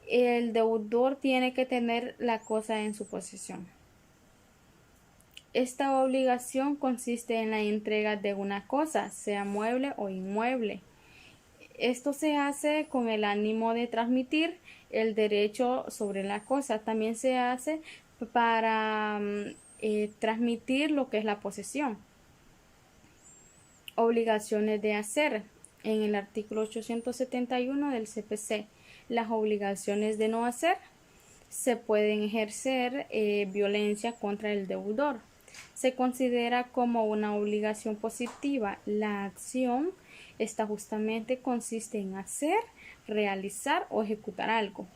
El deudor tiene que tener la cosa en su posesión. Esta obligación consiste en la entrega de una cosa, sea mueble o inmueble. Esto se hace con el ánimo de transmitir el derecho sobre la cosa. También se hace para transmitir lo que es la posesión. Obligaciones de hacer. En el artículo 871 del CPC, las obligaciones de no hacer se pueden ejercer violencia contra el deudor. Se considera como una obligación positiva. La acción esta justamente consiste en hacer, realizar o ejecutar algo.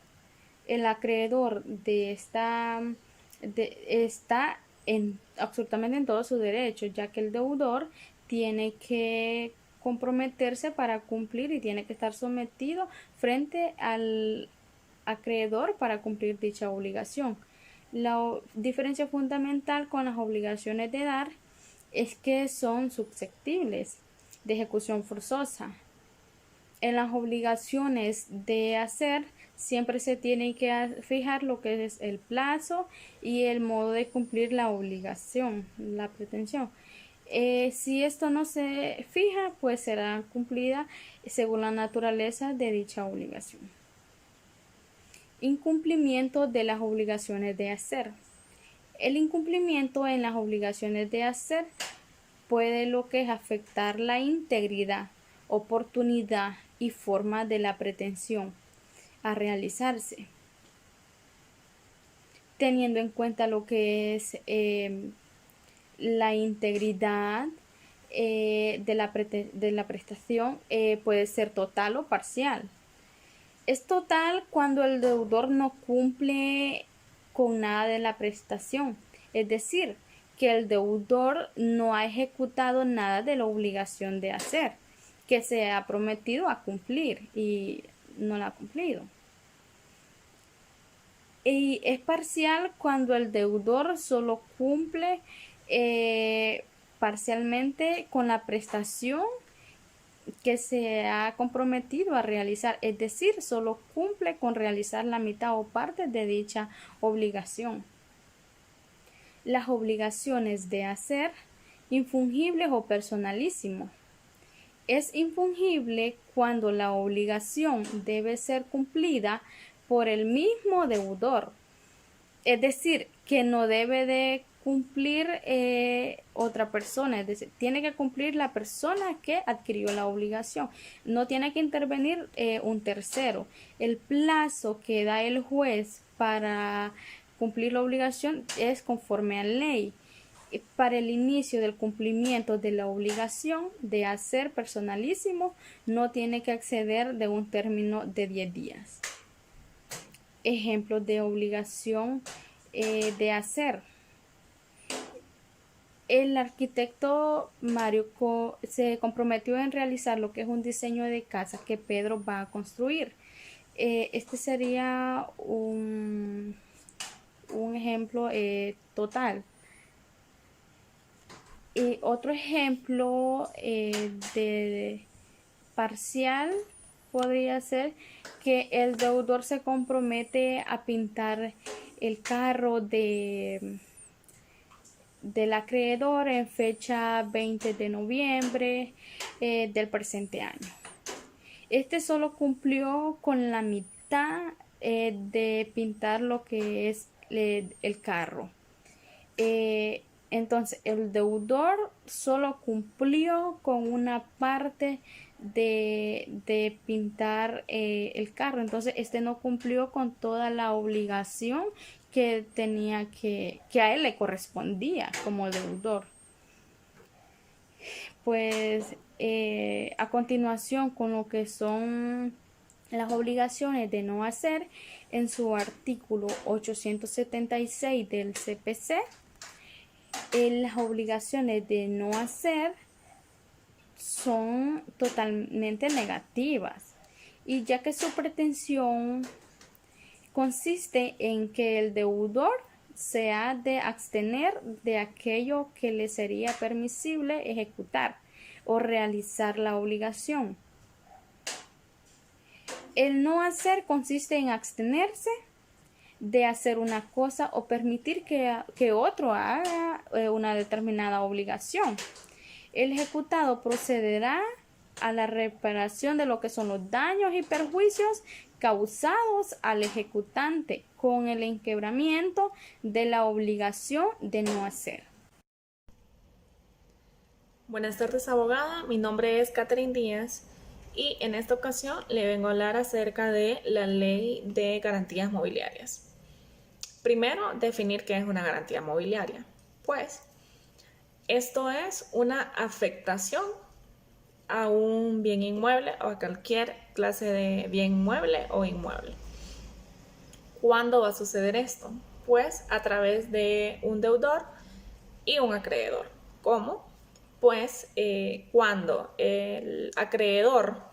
El acreedor está absolutamente en todos sus derechos, ya que el deudor tiene que comprometerse para cumplir y tiene que estar sometido frente al acreedor para cumplir dicha obligación. La diferencia fundamental con las obligaciones de dar es que son susceptibles de ejecución forzosa. En las obligaciones de hacer siempre se tiene que fijar lo que es el plazo y el modo de cumplir la obligación, la pretensión. Si esto no se fija, pues será cumplida según la naturaleza de dicha obligación. Incumplimiento de las obligaciones de hacer. El incumplimiento en las obligaciones de hacer puede lo que es afectar la integridad, oportunidad y forma de la pretensión a realizarse, teniendo en cuenta lo que es la integridad de la prestación. Puede ser total o parcial. Es total cuando el deudor no cumple con nada de la prestación, es decir, que el deudor no ha ejecutado nada de la obligación de hacer, que se ha prometido a cumplir y no la ha cumplido. Y es parcial cuando el deudor solo cumple parcialmente con la prestación que se ha comprometido a realizar, es decir, solo cumple con realizar la mitad o parte de dicha obligación. Las obligaciones de hacer, infungibles o personalísimo. Es infungible cuando la obligación debe ser cumplida por el mismo deudor, es decir, que no debe de cumplir otra persona, es decir, tiene que cumplir la persona que adquirió la obligación, no tiene que intervenir un tercero. El plazo que da el juez para cumplir la obligación es conforme a ley. Para el inicio del cumplimiento de la obligación de hacer personalísimo no tiene que exceder de un término de 10 días. Ejemplos de obligación de hacer. El arquitecto Mario se comprometió en realizar lo que es un diseño de casa que Pedro va a construir. Este sería un ejemplo total. Y otro ejemplo de parcial podría ser que el deudor se compromete a pintar el carro del acreedor en fecha 20 de noviembre del presente año. Este solo cumplió con la mitad de pintar lo que es el carro. Entonces, el deudor solo cumplió con una parte de pintar el carro. Entonces, este no cumplió con toda la obligación que tenía que a él le correspondía como deudor. Pues, a continuación, con lo que son las obligaciones de no hacer, en su artículo 876 del CPC, las obligaciones de no hacer son totalmente negativas, y ya que su pretensión consiste en que el deudor se ha de abstener de aquello que le sería permisible ejecutar o realizar la obligación. El no hacer consiste en abstenerse de hacer una cosa o permitir que otro haga una determinada obligación. El ejecutado procederá a la reparación de lo que son los daños y perjuicios causados al ejecutante con el inquebramiento de la obligación de no hacer. Buenas tardes, abogada. Mi nombre es Catherine Díaz y en esta ocasión le vengo a hablar acerca de la ley de garantías mobiliarias. Primero, definir qué es una garantía mobiliaria. Pues, esto es una afectación a un bien inmueble o a cualquier clase de bien inmueble o inmueble. ¿Cuándo va a suceder esto? Pues a través de un deudor y un acreedor. ¿Cómo? Pues cuando el acreedor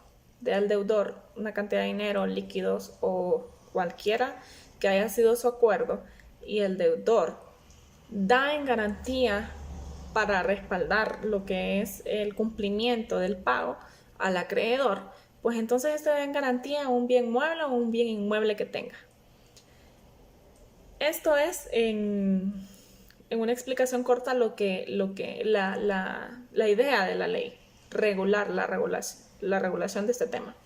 dé al deudor una cantidad de dinero, líquidos o cualquiera que haya sido su acuerdo y el deudor da en garantía para respaldar lo que es el cumplimiento del pago al acreedor, pues entonces este da en garantía un bien mueble o un bien inmueble que tenga. Esto es en una explicación corta la idea de la ley, la regulación de este tema.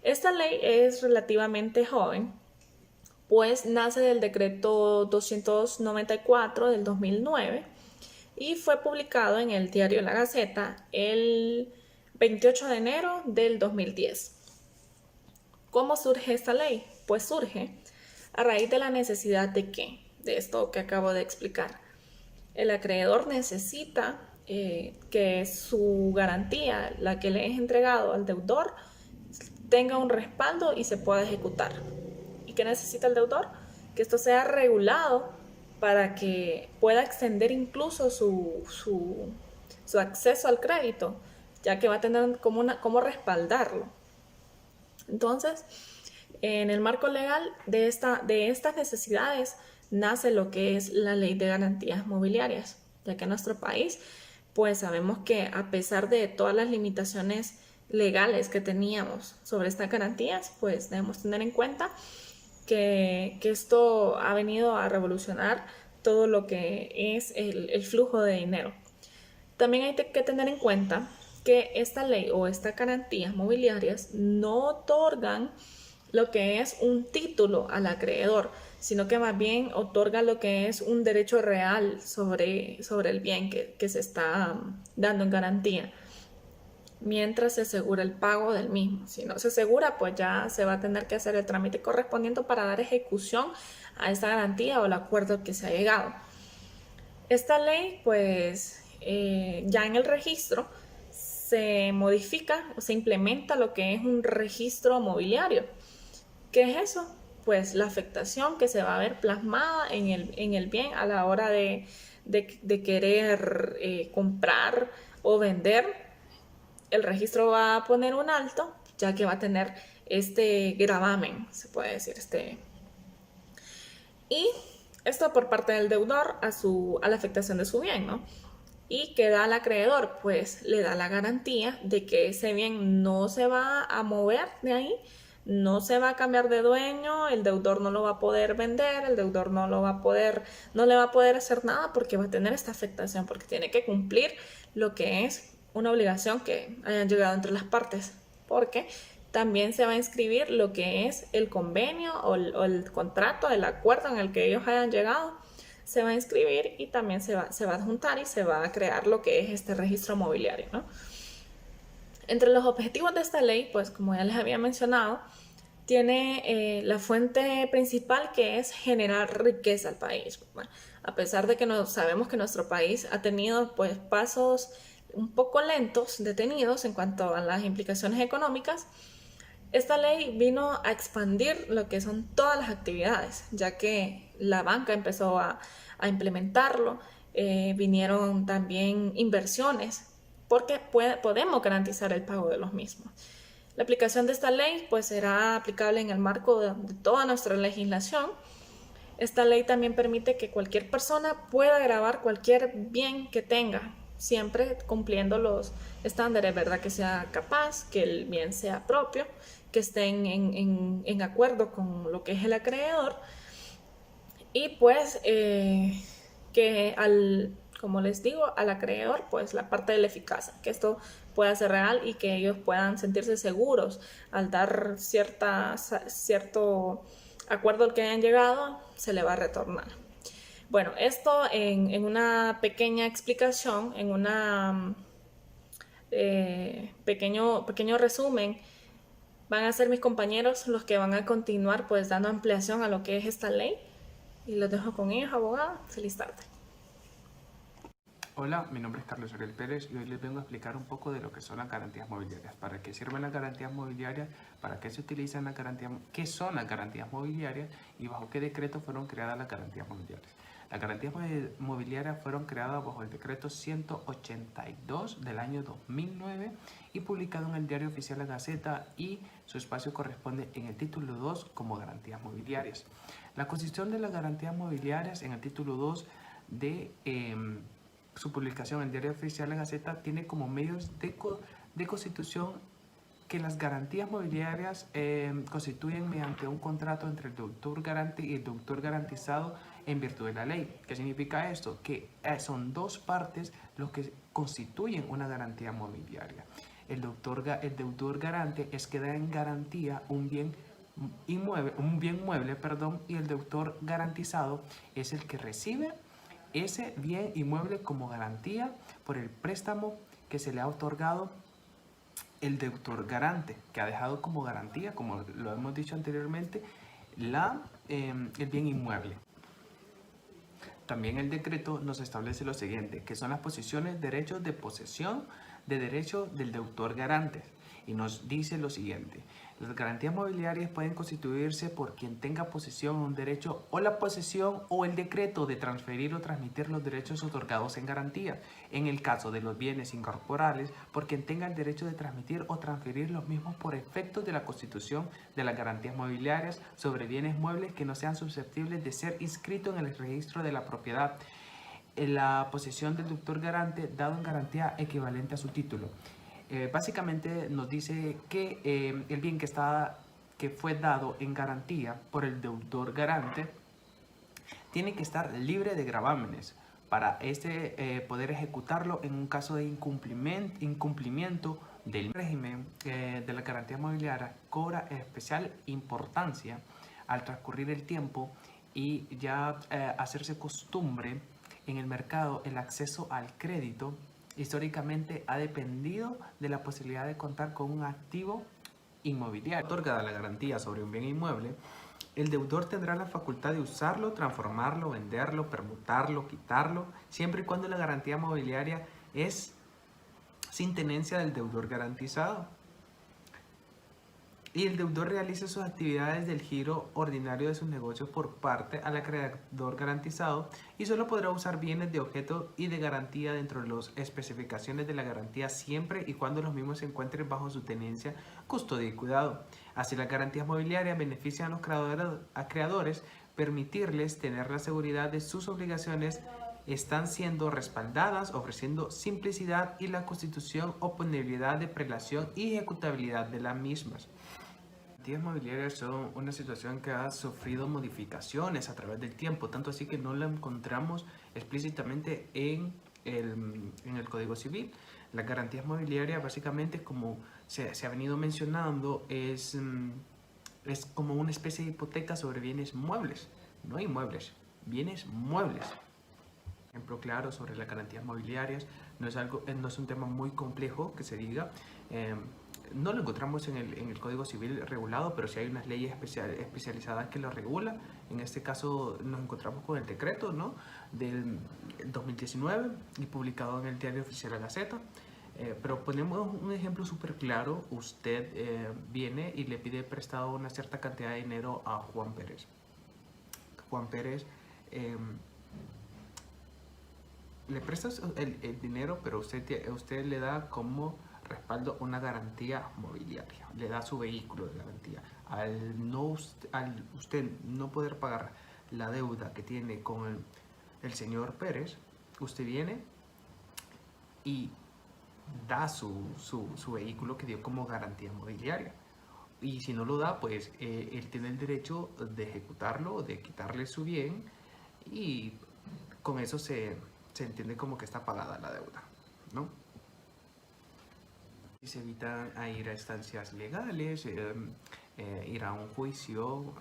Esta ley es relativamente joven, pues nace del decreto 294 del 2009 y fue publicado en el diario La Gaceta el 28 de enero del 2010. ¿Cómo surge esta ley? Pues surge a raíz de la necesidad de ¿qué? De esto que acabo de explicar. El acreedor necesita que su garantía, la que le es entregado al deudor, tenga un respaldo y se pueda ejecutar. ¿Y qué necesita el deudor? Que esto sea regulado para que pueda extender incluso su acceso al crédito, ya que va a tener cómo respaldarlo. Entonces, en el marco legal de estas necesidades nace lo que es la ley de garantías mobiliarias, ya que en nuestro país pues sabemos que a pesar de todas las limitaciones legales que teníamos sobre estas garantías, pues debemos tener en cuenta que esto ha venido a revolucionar todo lo que es el flujo de dinero. También hay que tener en cuenta que esta ley o estas garantías mobiliarias no otorgan lo que es un título al acreedor, sino que más bien otorga lo que es un derecho real sobre el bien que se está dando en garantía, mientras se asegura el pago del mismo. Si no se asegura, pues ya se va a tener que hacer el trámite correspondiente para dar ejecución a esta garantía o el acuerdo al que se ha llegado. Esta ley, pues ya en el registro se modifica o se implementa lo que es un registro mobiliario. ¿Qué es eso? Pues la afectación que se va a ver plasmada en el bien a la hora de querer comprar o vender. El registro va a poner un alto, ya que va a tener este gravamen, se puede decir, y esto por parte del deudor a la afectación de su bien, ¿no? ¿Y qué da al acreedor? Pues le da la garantía de que ese bien no se va a mover de ahí, no se va a cambiar de dueño, el deudor no lo va a poder vender, el deudor no le va a poder hacer nada porque va a tener esta afectación, porque tiene que cumplir lo que es una obligación que hayan llegado entre las partes, porque también se va a inscribir lo que es el convenio o el contrato, el acuerdo en el que ellos hayan llegado, se va a inscribir y también se va a adjuntar y se va a crear lo que es este registro mobiliario, ¿no? Entre los objetivos de esta ley, pues como ya les había mencionado, tiene la fuente principal que es generar riqueza al país. Bueno, a pesar de que sabemos que nuestro país ha tenido pues pasos un poco lentos, detenidos en cuanto a las implicaciones económicas, esta ley vino a expandir lo que son todas las actividades, ya que la banca empezó a implementarlo, vinieron también inversiones, porque podemos garantizar el pago de los mismos. La aplicación de esta ley pues será aplicable en el marco de toda nuestra legislación. Esta ley también permite que cualquier persona pueda gravar cualquier bien que tenga, siempre cumpliendo los estándares, ¿verdad? Que sea capaz, que el bien sea propio, que estén en acuerdo con lo que es el acreedor y pues que como les digo, al acreedor pues la parte de la eficacia, que esto pueda ser real y que ellos puedan sentirse seguros al dar cierto acuerdo al que hayan llegado, se le va a retornar. Bueno, esto en una pequeña explicación, en una pequeño resumen, van a ser mis compañeros los que van a continuar pues dando ampliación a lo que es esta ley. Y los dejo con ellos, abogada. Feliz tarde. Hola, mi nombre es Carlos Ariel Pérez y hoy les vengo a explicar un poco de lo que son las garantías mobiliarias, para qué sirven las garantías mobiliarias, para qué se utilizan las garantías, qué son las garantías mobiliarias y bajo qué decreto fueron creadas las garantías mobiliarias. Las garantías mobiliarias fueron creadas bajo el decreto 182 del año 2009 y publicado en el Diario Oficial La Gaceta, y su espacio corresponde en el título 2 como garantías mobiliarias. La constitución de las garantías mobiliarias en el título 2 de su publicación en el Diario Oficial La Gaceta tiene como medios de constitución que las garantías mobiliarias constituyen mediante un contrato entre el deudor garante y el deudor garantizado en virtud de la ley. ¿Qué significa esto? Que son dos partes los que constituyen una garantía mobiliaria. El deudor garante es que da en garantía un bien mueble, y el deudor garantizado es el que recibe ese bien inmueble como garantía por el préstamo que se le ha otorgado el deudor garante, que ha dejado como garantía, como lo hemos dicho anteriormente, el bien inmueble. También el decreto nos establece lo siguiente, que son las posiciones, derechos de posesión de derecho del deudor garante, y nos dice lo siguiente: las garantías mobiliarias pueden constituirse por quien tenga posesión de un derecho o la posesión o el decreto de transferir o transmitir los derechos otorgados en garantía. En el caso de los bienes incorporables, por quien tenga el derecho de transmitir o transferir los mismos por efectos de la constitución de las garantías mobiliarias sobre bienes muebles que no sean susceptibles de ser inscritos en el registro de la propiedad. La posesión del deudor garante dado en garantía equivalente a su título. Básicamente nos dice que el bien que fue dado en garantía por el deudor garante tiene que estar libre de gravámenes para poder ejecutarlo en un caso de incumplimiento del régimen de la garantía mobiliaria. Cobra especial importancia al transcurrir el tiempo y ya hacerse costumbre en el mercado el acceso al crédito. Históricamente ha dependido de la posibilidad de contar con un activo inmobiliario. Otorgada la garantía sobre un bien inmueble, el deudor tendrá la facultad de usarlo, transformarlo, venderlo, permutarlo, quitarlo, siempre y cuando la garantía mobiliaria es sin tenencia del deudor garantizado y el deudor realice sus actividades del giro ordinario de sus negocios por parte al acreedor garantizado, y solo podrá usar bienes de objeto y de garantía dentro de las especificaciones de la garantía siempre y cuando los mismos se encuentren bajo su tenencia, custodia y cuidado. Así, las garantías mobiliarias benefician a los acreedores, permitirles tener la seguridad de sus obligaciones están siendo respaldadas, ofreciendo simplicidad y la constitución, oponibilidad de prelación y ejecutabilidad de las mismas. Las garantías mobiliarias son una situación que ha sufrido modificaciones a través del tiempo, tanto así que no la encontramos explícitamente en el Código Civil. Las garantías mobiliarias, básicamente, como se ha venido mencionando, es como una especie de hipoteca sobre bienes muebles, no inmuebles, bienes muebles. Ejemplo claro sobre las garantías mobiliarias, no es un tema muy complejo que se diga. No lo encontramos en el Código Civil regulado, pero sí hay unas leyes especializadas que lo regulan. En este caso nos encontramos con el decreto, ¿no?, del 2019 y publicado en el Diario Oficial La Gaceta. Pero ponemos un ejemplo súper claro. Usted viene y le pide prestado una cierta cantidad de dinero a Juan Pérez. Juan Pérez le presta el dinero, pero usted le da como respaldo una garantía mobiliaria, le da su vehículo de garantía. Al usted no poder pagar la deuda que tiene con el señor Pérez, usted viene y da su vehículo que dio como garantía mobiliaria. Y si no lo da, pues él tiene el derecho de ejecutarlo, de quitarle su bien, y con eso se entiende como que está pagada la deuda, ¿no? Y se evita ir a instancias legales, ir a un juicio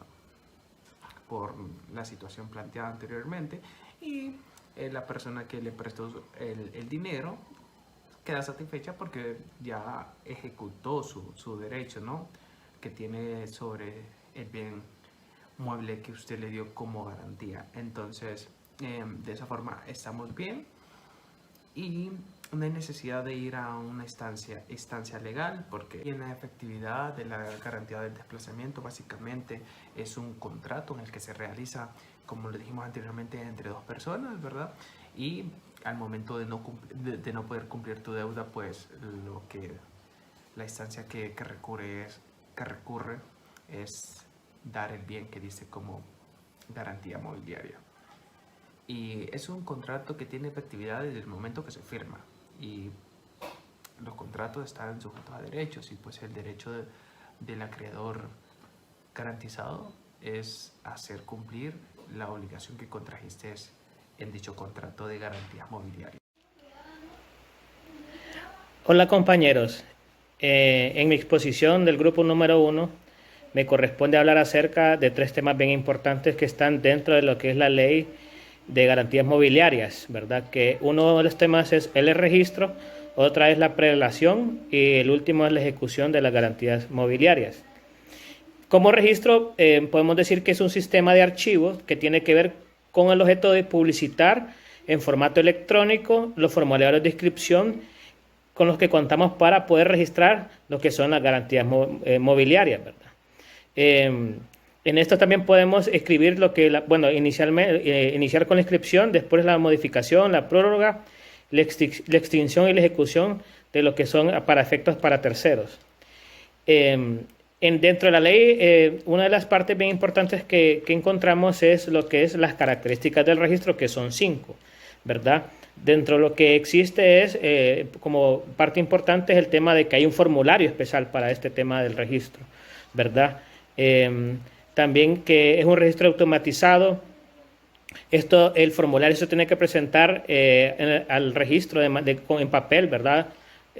por la situación planteada anteriormente, y la persona que le prestó el dinero queda satisfecha porque ya ejecutó su derecho, ¿no?, que tiene sobre el bien mueble que usted le dio como garantía. Entonces, de esa forma estamos bien y no hay necesidad de ir a una instancia legal, porque en la efectividad de la garantía del desplazamiento básicamente es un contrato en el que se realiza, como le dijimos anteriormente, entre dos personas, ¿verdad? Y al momento de no poder cumplir tu deuda, pues la instancia que recurre es dar el bien que dice como garantía mobiliaria. Y es un contrato que tiene efectividad desde el momento que se firma. Y los contratos están sujetos a derechos, y pues el derecho del acreedor garantizado es hacer cumplir la obligación que contrajiste en dicho contrato de garantías mobiliarias. Hola compañeros, en mi exposición del grupo número 1 me corresponde hablar acerca de 3 temas bien importantes que están dentro de lo que es la ley de garantías mobiliarias, ¿verdad? Que uno de los temas es el registro, otra es la prelación y el último es la ejecución de las garantías mobiliarias. Como registro, podemos decir que es un sistema de archivos que tiene que ver con el objeto de publicitar en formato electrónico los formularios de inscripción con los que contamos para poder registrar lo que son las garantías mobiliarias, ¿verdad? En esto también podemos escribir lo que, iniciar con la inscripción, después la modificación, la prórroga, la extinción y la ejecución de lo que son para efectos para terceros. Dentro de la ley, una de las partes bien importantes que encontramos es lo que es las características del registro, que son 5, ¿verdad? Dentro de lo que existe es, como parte importante, es el tema de que hay un formulario especial para este tema del registro, ¿verdad? También que es un registro automatizado. El formulario se tiene que presentar al registro en papel, ¿verdad?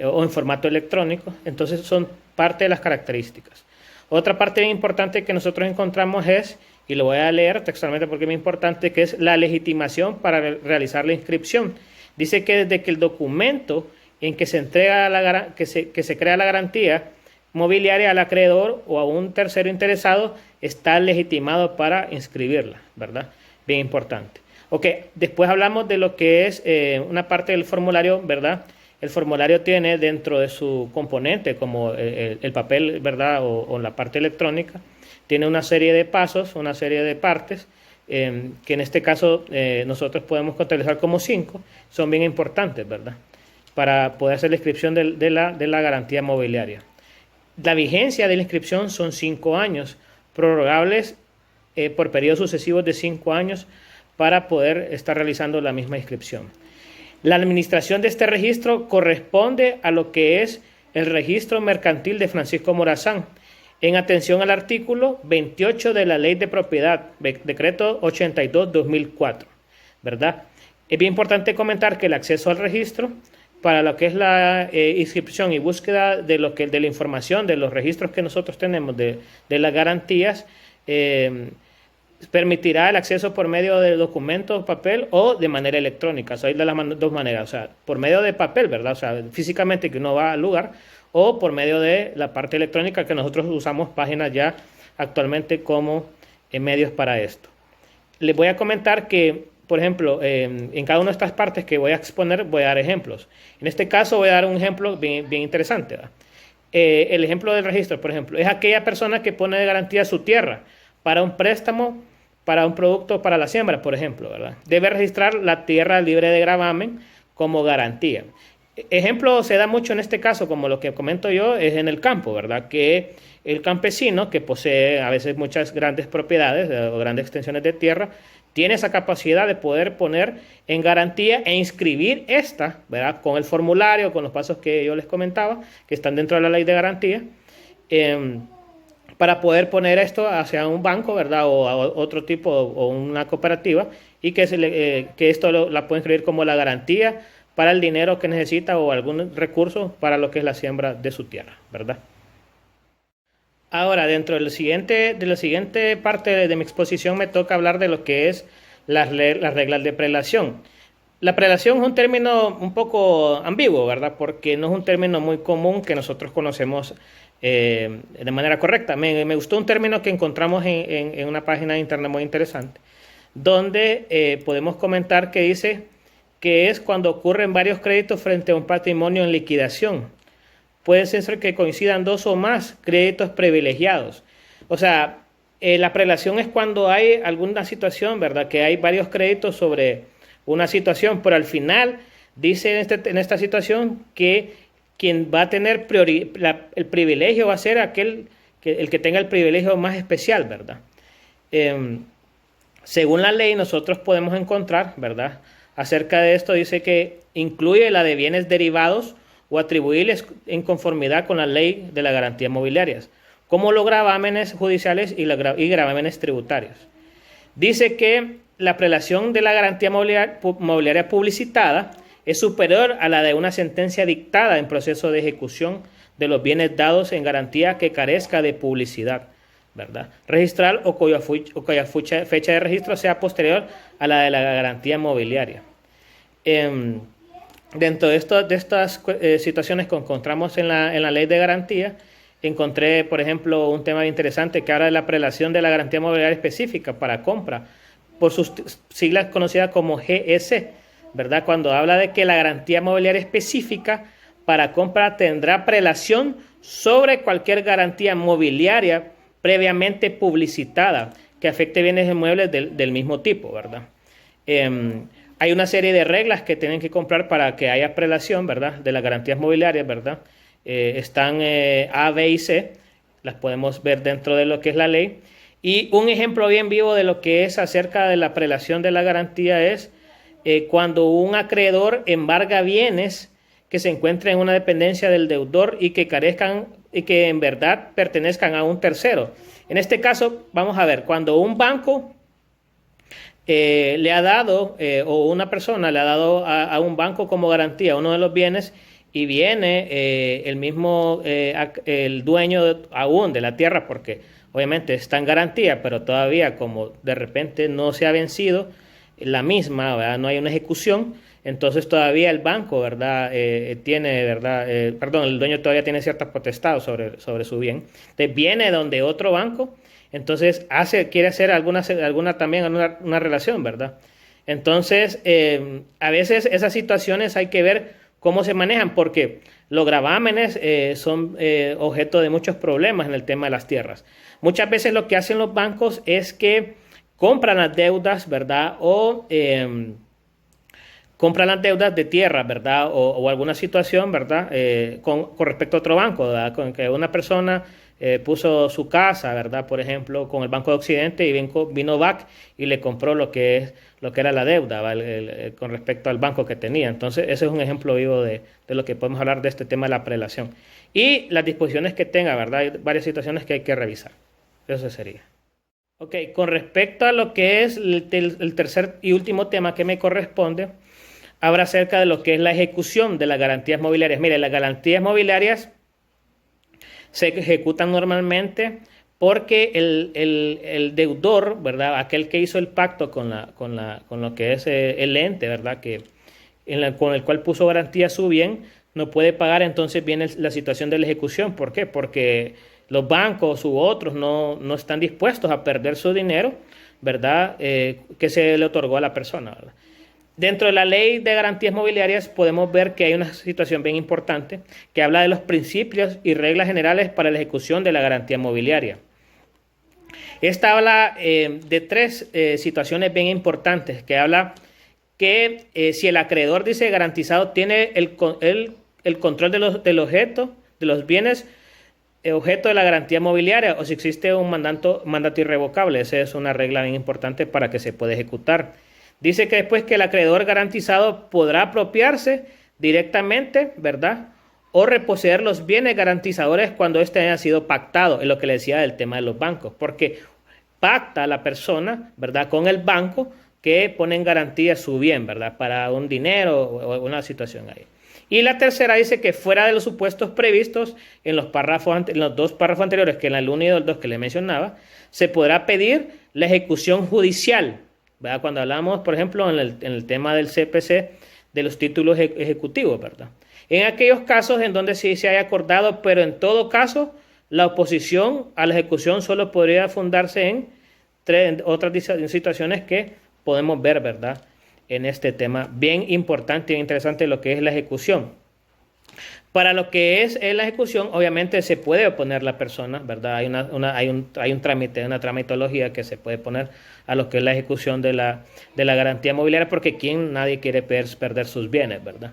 O en formato electrónico. Entonces son parte de las características. Otra parte bien importante que nosotros encontramos es, y lo voy a leer textualmente porque es muy importante, que es la legitimación para realizar la inscripción. Dice que desde que el documento en que se entrega que se crea la garantía mobiliaria al acreedor o a un tercero interesado está legitimado para inscribirla, ¿verdad? Bien importante. Ok, después hablamos de lo que es una parte del formulario, ¿verdad? El formulario tiene dentro de su componente, como el papel, ¿verdad? O la parte electrónica, tiene una serie de pasos, una serie de partes, que en este caso nosotros podemos contabilizar como 5, son bien importantes, ¿verdad? Para poder hacer la inscripción de la garantía mobiliaria. La vigencia de la inscripción son 5 años, prorrogables por periodos sucesivos de 5 años para poder estar realizando la misma inscripción. La administración de este registro corresponde a lo que es el registro mercantil de Francisco Morazán, en atención al artículo 28 de la Ley de Propiedad, decreto 82-2004, ¿verdad? Es bien importante comentar que el acceso al registro para lo que es la inscripción y búsqueda de la información de los registros que nosotros tenemos de las garantías, permitirá el acceso por medio de documentos, papel o de manera electrónica. O sea, hay de las dos maneras, o sea, por medio de papel, ¿verdad? O sea, físicamente que uno va al lugar, o por medio de la parte electrónica, que nosotros usamos páginas ya actualmente como medios para esto. Les voy a comentar que, por ejemplo, en cada una de estas partes que voy a exponer, voy a dar ejemplos. En este caso voy a dar un ejemplo bien interesante, ¿verdad? El ejemplo del registro, por ejemplo, es aquella persona que pone de garantía su tierra para un préstamo, para un producto para la siembra, por ejemplo, ¿verdad? Debe registrar la tierra libre de gravamen como garantía. Ejemplo se da mucho en este caso, como lo que comento yo, es en el campo, ¿verdad? Que el campesino, que posee a veces muchas grandes propiedades o grandes extensiones de tierra, tiene esa capacidad de poder poner en garantía e inscribir esta, ¿verdad? Con el formulario, con los pasos que yo les comentaba, que están dentro de la ley de garantía, para poder poner esto hacia un banco, ¿verdad? O a otro tipo, o una cooperativa, y que esto la puede inscribir como la garantía para el dinero que necesita o algún recurso para lo que es la siembra de su tierra, ¿verdad? Ahora, dentro de la siguiente parte de mi exposición me toca hablar de lo que es las reglas de prelación. La prelación es un término un poco ambiguo, ¿verdad? Porque no es un término muy común que nosotros conocemos de manera correcta. Me gustó un término que encontramos en una página de internet muy interesante, donde podemos comentar que dice que es cuando ocurren varios créditos frente a un patrimonio en liquidación. Puede ser que coincidan dos o más créditos privilegiados. O sea, la prelación es cuando hay alguna situación, ¿verdad? Que hay varios créditos sobre una situación, pero al final dice en esta situación que quien va a tener el privilegio va a ser el que tenga el privilegio más especial, ¿verdad? Según la ley, nosotros podemos encontrar, ¿verdad? Acerca de esto dice que incluye la de bienes derivados o atribuibles en conformidad con la ley de las garantías mobiliarias, como los gravámenes judiciales y gravámenes tributarios. Dice que la prelación de la garantía mobiliaria publicitada es superior a la de una sentencia dictada en proceso de ejecución de los bienes dados en garantía que carezca de publicidad, ¿verdad? Registral o cuya fecha de registro sea posterior a la de la garantía mobiliaria. Dentro de estas situaciones que encontramos en la ley de garantía, encontré, por ejemplo, un tema interesante que habla de la prelación de la garantía mobiliaria específica para compra, por sus siglas conocidas como GS, ¿verdad? Cuando habla de que la garantía mobiliaria específica para compra tendrá prelación sobre cualquier garantía mobiliaria previamente publicitada que afecte bienes inmuebles del mismo tipo, ¿verdad? Hay una serie de reglas que tienen que comprar para que haya prelación, ¿verdad? De las garantías mobiliarias, ¿verdad? Están A, B y C, las podemos ver dentro de lo que es la ley. Y un ejemplo bien vivo de lo que es acerca de la prelación de la garantía es cuando un acreedor embarga bienes que se encuentren en una dependencia del deudor y que carezcan y que en verdad pertenezcan a un tercero. En este caso, vamos a ver, cuando un banco le ha dado, o una persona le ha dado a un banco como garantía uno de los bienes y viene el dueño aún de la tierra, porque obviamente está en garantía, pero todavía como de repente no se ha vencido la misma, ¿verdad? No hay una ejecución, entonces todavía el banco, ¿verdad? El dueño todavía tiene cierta potestad sobre su bien. Entonces viene donde otro banco, entonces quiere hacer alguna relación, ¿verdad? Entonces, a veces esas situaciones hay que ver cómo se manejan, porque los gravámenes son objeto de muchos problemas en el tema de las tierras. Muchas veces lo que hacen los bancos es que compran las deudas, ¿verdad? O compran las deudas de tierra, ¿verdad? O alguna situación, ¿verdad? Con respecto a otro banco, ¿verdad? Con que una persona puso su casa, ¿verdad? Por ejemplo, con el Banco de Occidente y vino BAC y le compró lo que era la deuda, con respecto al banco que tenía. Entonces, ese es un ejemplo vivo de lo que podemos hablar de este tema de la prelación. Y las disposiciones que tenga, ¿verdad? Hay varias situaciones que hay que revisar. Eso sería. Ok, con respecto a lo que es el tercer y último tema que me corresponde, habla acerca de lo que es la ejecución de las garantías mobiliarias. Mire, las garantías mobiliarias se ejecutan normalmente porque el deudor, ¿verdad? Aquel que hizo el pacto con lo que es el ente, ¿verdad? Con el cual puso garantía su bien, no puede pagar, entonces viene la situación de la ejecución. ¿Por qué? Porque los bancos u otros no están dispuestos a perder su dinero, ¿verdad? Que se le otorgó a la persona, ¿verdad? Dentro de la ley de garantías mobiliarias podemos ver que hay una situación bien importante que habla de los principios y reglas generales para la ejecución de la garantía mobiliaria. Esta habla de tres situaciones bien importantes, que habla que si el acreedor dice garantizado tiene el control del objeto, de los bienes objeto de la garantía mobiliaria, o si existe un mandato irrevocable. Esa es una regla bien importante para que se pueda ejecutar. Dice que después que el acreedor garantizado podrá apropiarse directamente, ¿verdad? O reposeer los bienes garantizadores cuando éste haya sido pactado, es lo que le decía del tema de los bancos, porque pacta la persona, ¿verdad? Con el banco que pone en garantía su bien, ¿verdad? Para un dinero o una situación ahí. Y la tercera dice que fuera de los supuestos previstos en los dos párrafos anteriores, que en el 1 y el 2 que le mencionaba, se podrá pedir la ejecución judicial, ¿verdad? Cuando hablamos, por ejemplo, en el tema del CPC, de los títulos ejecutivos, ¿verdad? En aquellos casos en donde sí se haya acordado, pero en todo caso, la oposición a la ejecución solo podría fundarse en otras situaciones que podemos ver, ¿verdad? En este tema bien importante e interesante lo que es la ejecución. Para lo que es la ejecución, obviamente se puede oponer la persona, ¿verdad? Hay un trámite, una tramitología que se puede poner a lo que es la ejecución de la garantía mobiliaria, porque nadie quiere perder sus bienes, ¿verdad?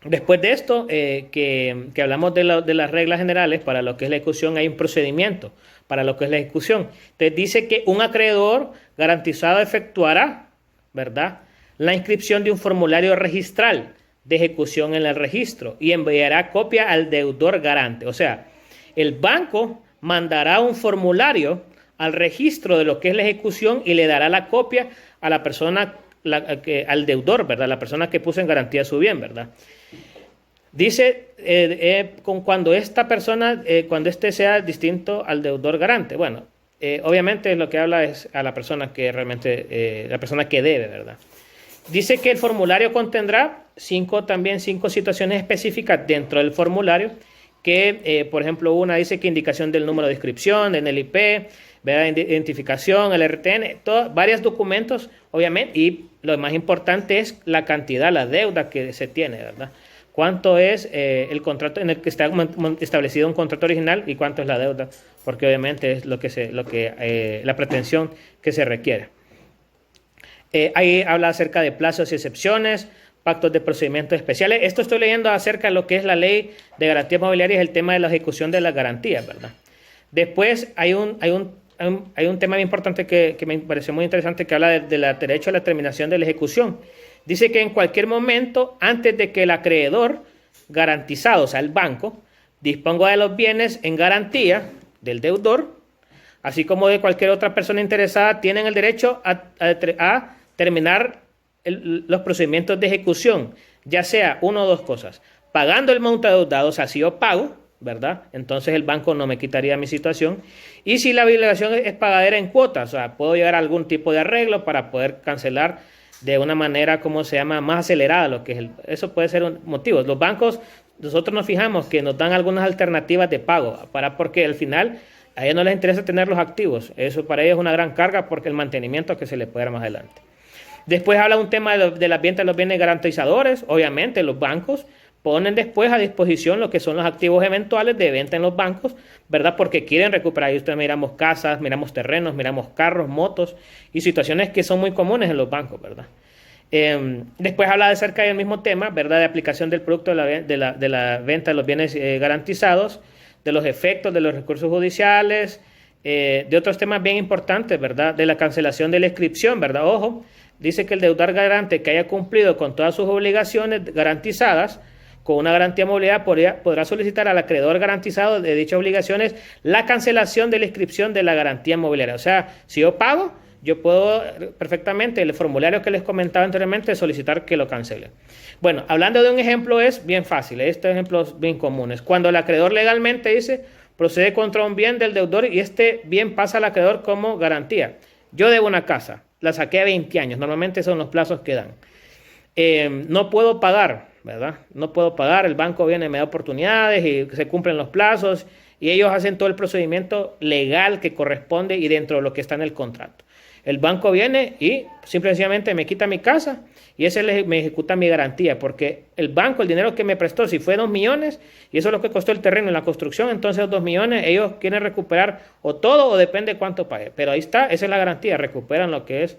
Después de esto, que hablamos de las reglas generales para lo que es la ejecución, hay un procedimiento para lo que es la ejecución. Entonces dice que un acreedor garantizado efectuará, ¿verdad?, la inscripción de un formulario registral de ejecución en el registro y enviará copia al deudor garante. O sea, el banco mandará un formulario al registro de lo que es la ejecución y le dará la copia a la persona, al deudor, ¿verdad? La persona que puso en garantía su bien, ¿verdad? Dice cuando esta persona, cuando este sea distinto al deudor garante. Bueno, obviamente lo que habla es a la persona que realmente, la persona que debe, ¿verdad? Dice que el formulario contendrá cinco situaciones específicas dentro del formulario, que por ejemplo una dice que indicación del número de inscripción, en el IP, ¿verdad?, identificación, el RTN, varios documentos, obviamente, y lo más importante es la cantidad, la deuda que se tiene, ¿verdad? Cuánto es el contrato en el que está establecido un contrato original y cuánto es la deuda, porque obviamente es la pretensión que se requiere. Ahí habla acerca de plazos y excepciones, pactos de procedimientos especiales. Esto estoy leyendo acerca de lo que es la ley de garantías mobiliarias, el tema de la ejecución de las garantías, ¿verdad? Después hay un tema muy importante que me pareció muy interesante, que habla del derecho a la terminación de la ejecución. Dice que en cualquier momento, antes de que el acreedor garantizado, o sea, el banco, disponga de los bienes en garantía del deudor, así como de cualquier otra persona interesada, tienen el derecho a terminar los procedimientos de ejecución, ya sea una o dos cosas: pagando el monto adeudado, o sea, si yo pago, ¿verdad?, entonces el banco no me quitaría mi situación, y si la obligación es pagadera en cuotas, o sea, puedo llegar a algún tipo de arreglo para poder cancelar de una manera, ¿cómo se llama?, más acelerada, lo que es eso puede ser un motivo. Los bancos, nosotros nos fijamos que nos dan algunas alternativas de pago, porque al final a ellos no les interesa tener los activos, eso para ellos es una gran carga, porque el mantenimiento que se les puede dar más adelante. Después habla un tema de las ventas de los bienes garantizadores. Obviamente los bancos ponen después a disposición lo que son los activos eventuales de venta en los bancos, ¿verdad? Porque quieren recuperar. Y ustedes miramos casas, miramos terrenos, miramos carros, motos y situaciones que son muy comunes en los bancos, ¿verdad? Después habla acerca del mismo tema, ¿verdad?, de aplicación del producto de la venta de los bienes garantizados, de los efectos de los recursos judiciales, de otros temas bien importantes, ¿verdad?, de la cancelación de la inscripción, ¿verdad? Ojo, dice que el deudor garante que haya cumplido con todas sus obligaciones garantizadas con una garantía mobiliaria podrá solicitar al acreedor garantizado de dichas obligaciones la cancelación de la inscripción de la garantía mobiliaria. O sea, si yo pago, yo puedo perfectamente, el formulario que les comentaba anteriormente, solicitar que lo cancelen. Bueno, hablando de un ejemplo, es bien fácil, estos ejemplos bien comunes. Cuando el acreedor legalmente dice, procede contra un bien del deudor y este bien pasa al acreedor como garantía. Yo debo una casa, la saqué a 20 años, normalmente son los plazos que dan. No puedo pagar, ¿verdad? No puedo pagar, el banco viene, me da oportunidades y se cumplen los plazos y ellos hacen todo el procedimiento legal que corresponde y dentro de lo que está en el contrato. El banco viene y simplemente me quita mi casa y ese me ejecuta mi garantía, porque el banco, el dinero que me prestó, si fue 2 millones y eso es lo que costó el terreno en la construcción, entonces 2 millones ellos quieren recuperar o todo o depende cuánto pague. Pero ahí está, esa es la garantía, recuperan lo que es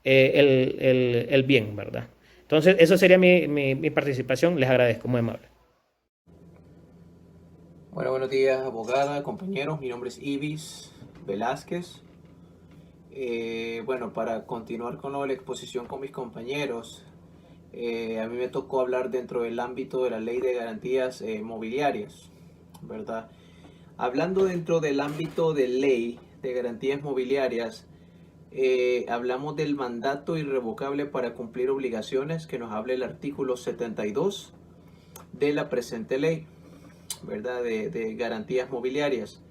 el bien, ¿verdad? Entonces, eso sería mi participación. Les agradezco, muy amable. Bueno, buenos días, abogada, compañeros. Mi nombre es Ibis Velázquez. Bueno, para continuar con la exposición con mis compañeros, a mí me tocó hablar dentro del ámbito de la ley de garantías mobiliarias, ¿verdad? Hablando dentro del ámbito de ley de garantías mobiliarias, hablamos del mandato irrevocable para cumplir obligaciones, que nos habla el artículo 72 de la presente ley, ¿verdad?, de garantías mobiliarias.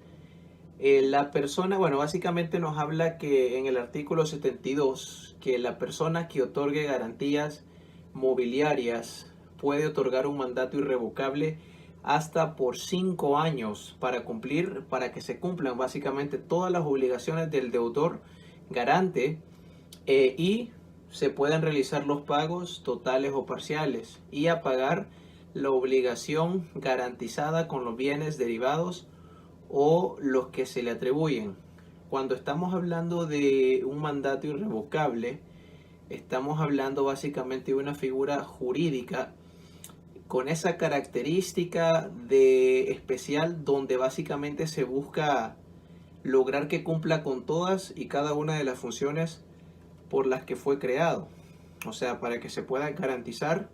La persona, bueno, básicamente nos habla que en el artículo 72, que la persona que otorgue garantías mobiliarias puede otorgar un mandato irrevocable hasta por 5 años para que se cumplan básicamente todas las obligaciones del deudor garante y se puedan realizar los pagos totales o parciales y a pagar la obligación garantizada con los bienes derivados o los que se le atribuyen. Cuando estamos hablando de un mandato irrevocable, estamos hablando básicamente de una figura jurídica con esa característica de especial donde básicamente se busca lograr que cumpla con todas y cada una de las funciones por las que fue creado. O sea, para que se pueda garantizar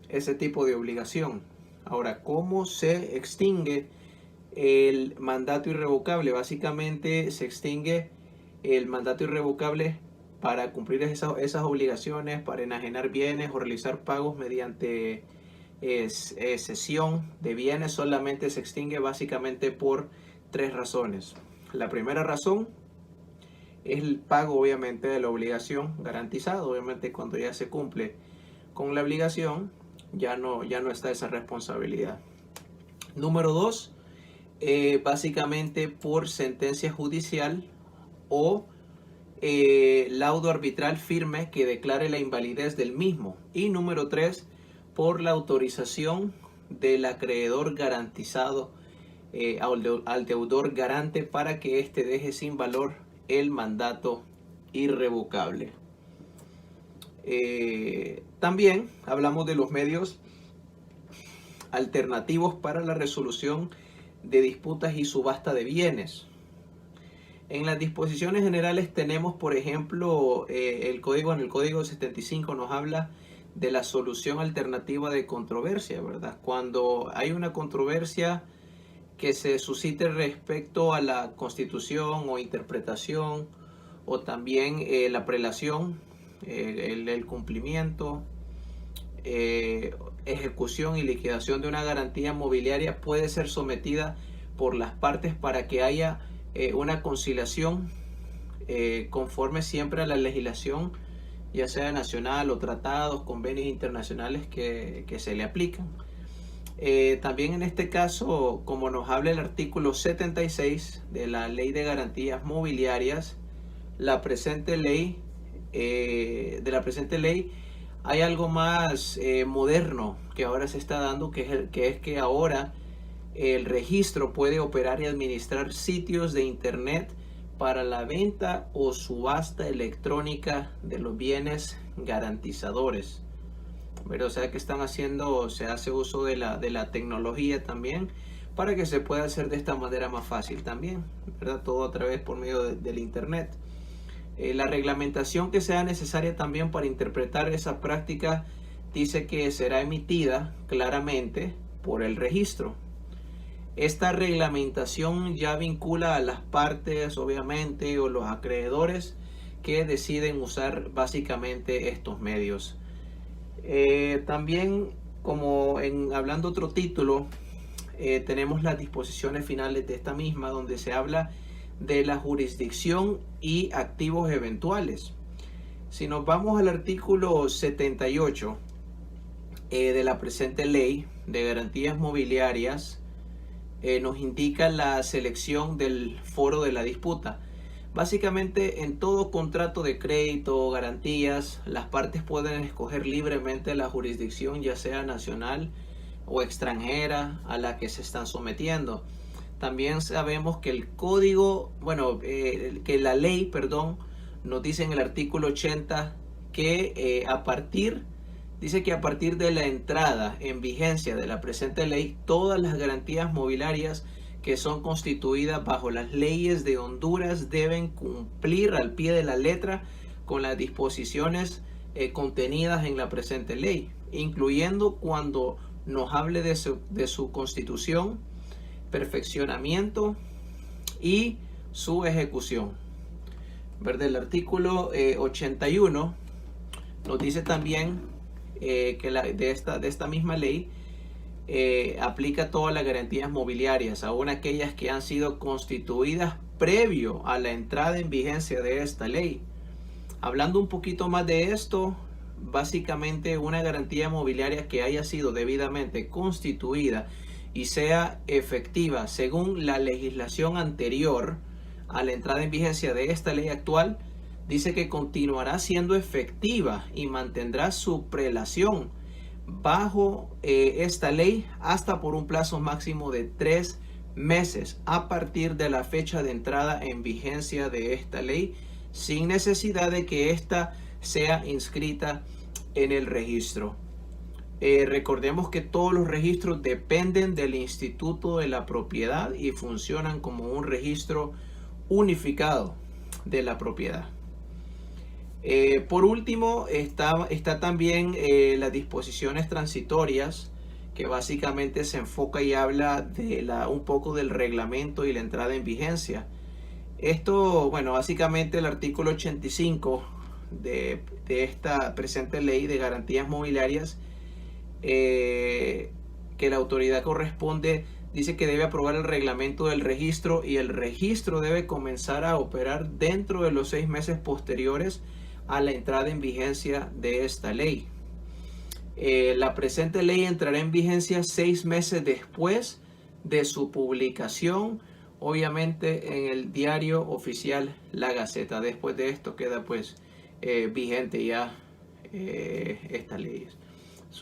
ese tipo de obligación. Ahora, ¿cómo se extingue el mandato irrevocable? Básicamente se extingue el mandato irrevocable para cumplir esas obligaciones, para enajenar bienes o realizar pagos mediante cesión de bienes. Solamente se extingue básicamente por 3 razones. La primera razón es el pago obviamente de la obligación garantizada. Obviamente cuando ya se cumple con la obligación ya no está esa responsabilidad. Número 2, básicamente por sentencia judicial o laudo arbitral firme que declare la invalidez del mismo. Y número 3, por la autorización del acreedor garantizado al deudor garante para que éste deje sin valor el mandato irrevocable. También hablamos de los medios alternativos para la resolución de disputas y subasta de bienes. En las disposiciones generales tenemos, por ejemplo, en el Código 75 nos habla de la solución alternativa de controversia, ¿verdad? Cuando hay una controversia que se suscite respecto a la constitución o interpretación, o también la prelación, el cumplimiento, ejecución y liquidación de una garantía mobiliaria puede ser sometida por las partes para que haya una conciliación conforme siempre a la legislación, ya sea nacional o tratados, convenios internacionales que se le aplican. También en este caso, como nos habla el artículo 76 de la Ley de Garantías Mobiliarias, de la presente ley, hay algo más moderno que ahora se está dando, que es que ahora el registro puede operar y administrar sitios de internet para la venta o subasta electrónica de los bienes garantizadores. Pero, o sea que se hace uso de la tecnología también para que se pueda hacer de esta manera más fácil también, ¿verdad? Todo a través por medio del internet. La reglamentación que sea necesaria también para interpretar esa práctica dice que será emitida claramente por el registro. Esta reglamentación ya vincula a las partes, obviamente, o los acreedores que deciden usar básicamente estos medios. También, como hablando otro título, tenemos las disposiciones finales de esta misma, donde se habla de la jurisdicción y activos eventuales. Si nos vamos al artículo 78 de la presente ley de garantías mobiliarias, nos indica la selección del foro de la disputa. Básicamente, en todo contrato de crédito o garantías, las partes pueden escoger libremente la jurisdicción, ya sea nacional o extranjera, a la que se están sometiendo. También sabemos que que la ley, nos dice en el artículo 80 que a partir de la entrada en vigencia de la presente ley, todas las garantías mobiliarias que son constituidas bajo las leyes de Honduras deben cumplir al pie de la letra con las disposiciones contenidas en la presente ley, incluyendo cuando nos hable de su constitución, perfeccionamiento y su ejecución. El artículo 81 nos dice también que de esta misma ley aplica todas las garantías mobiliarias, aún aquellas que han sido constituidas previo a la entrada en vigencia de esta ley. Hablando un poquito más de esto, básicamente una garantía mobiliaria que haya sido debidamente constituida y sea efectiva según la legislación anterior a la entrada en vigencia de esta ley actual, dice que continuará siendo efectiva y mantendrá su prelación bajo esta ley hasta por un plazo máximo de 3 meses a partir de la fecha de entrada en vigencia de esta ley, sin necesidad de que ésta sea inscrita en el registro. Recordemos que todos los registros dependen del Instituto de la Propiedad y funcionan como un registro unificado de la propiedad. Por último, está también las disposiciones transitorias, que básicamente se enfoca y habla de un poco del reglamento y la entrada en vigencia. Esto, bueno, básicamente el artículo 85 de esta presente ley de garantías mobiliarias, que la autoridad corresponde, dice que debe aprobar el reglamento del registro y el registro debe comenzar a operar dentro de los 6 meses posteriores a la entrada en vigencia de esta ley. La presente ley entrará en vigencia 6 meses después de su publicación, obviamente en el diario oficial La Gaceta. Después de esto queda pues vigente ya estas leyes.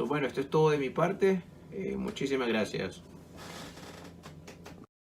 Bueno, esto es todo de mi parte. Muchísimas gracias.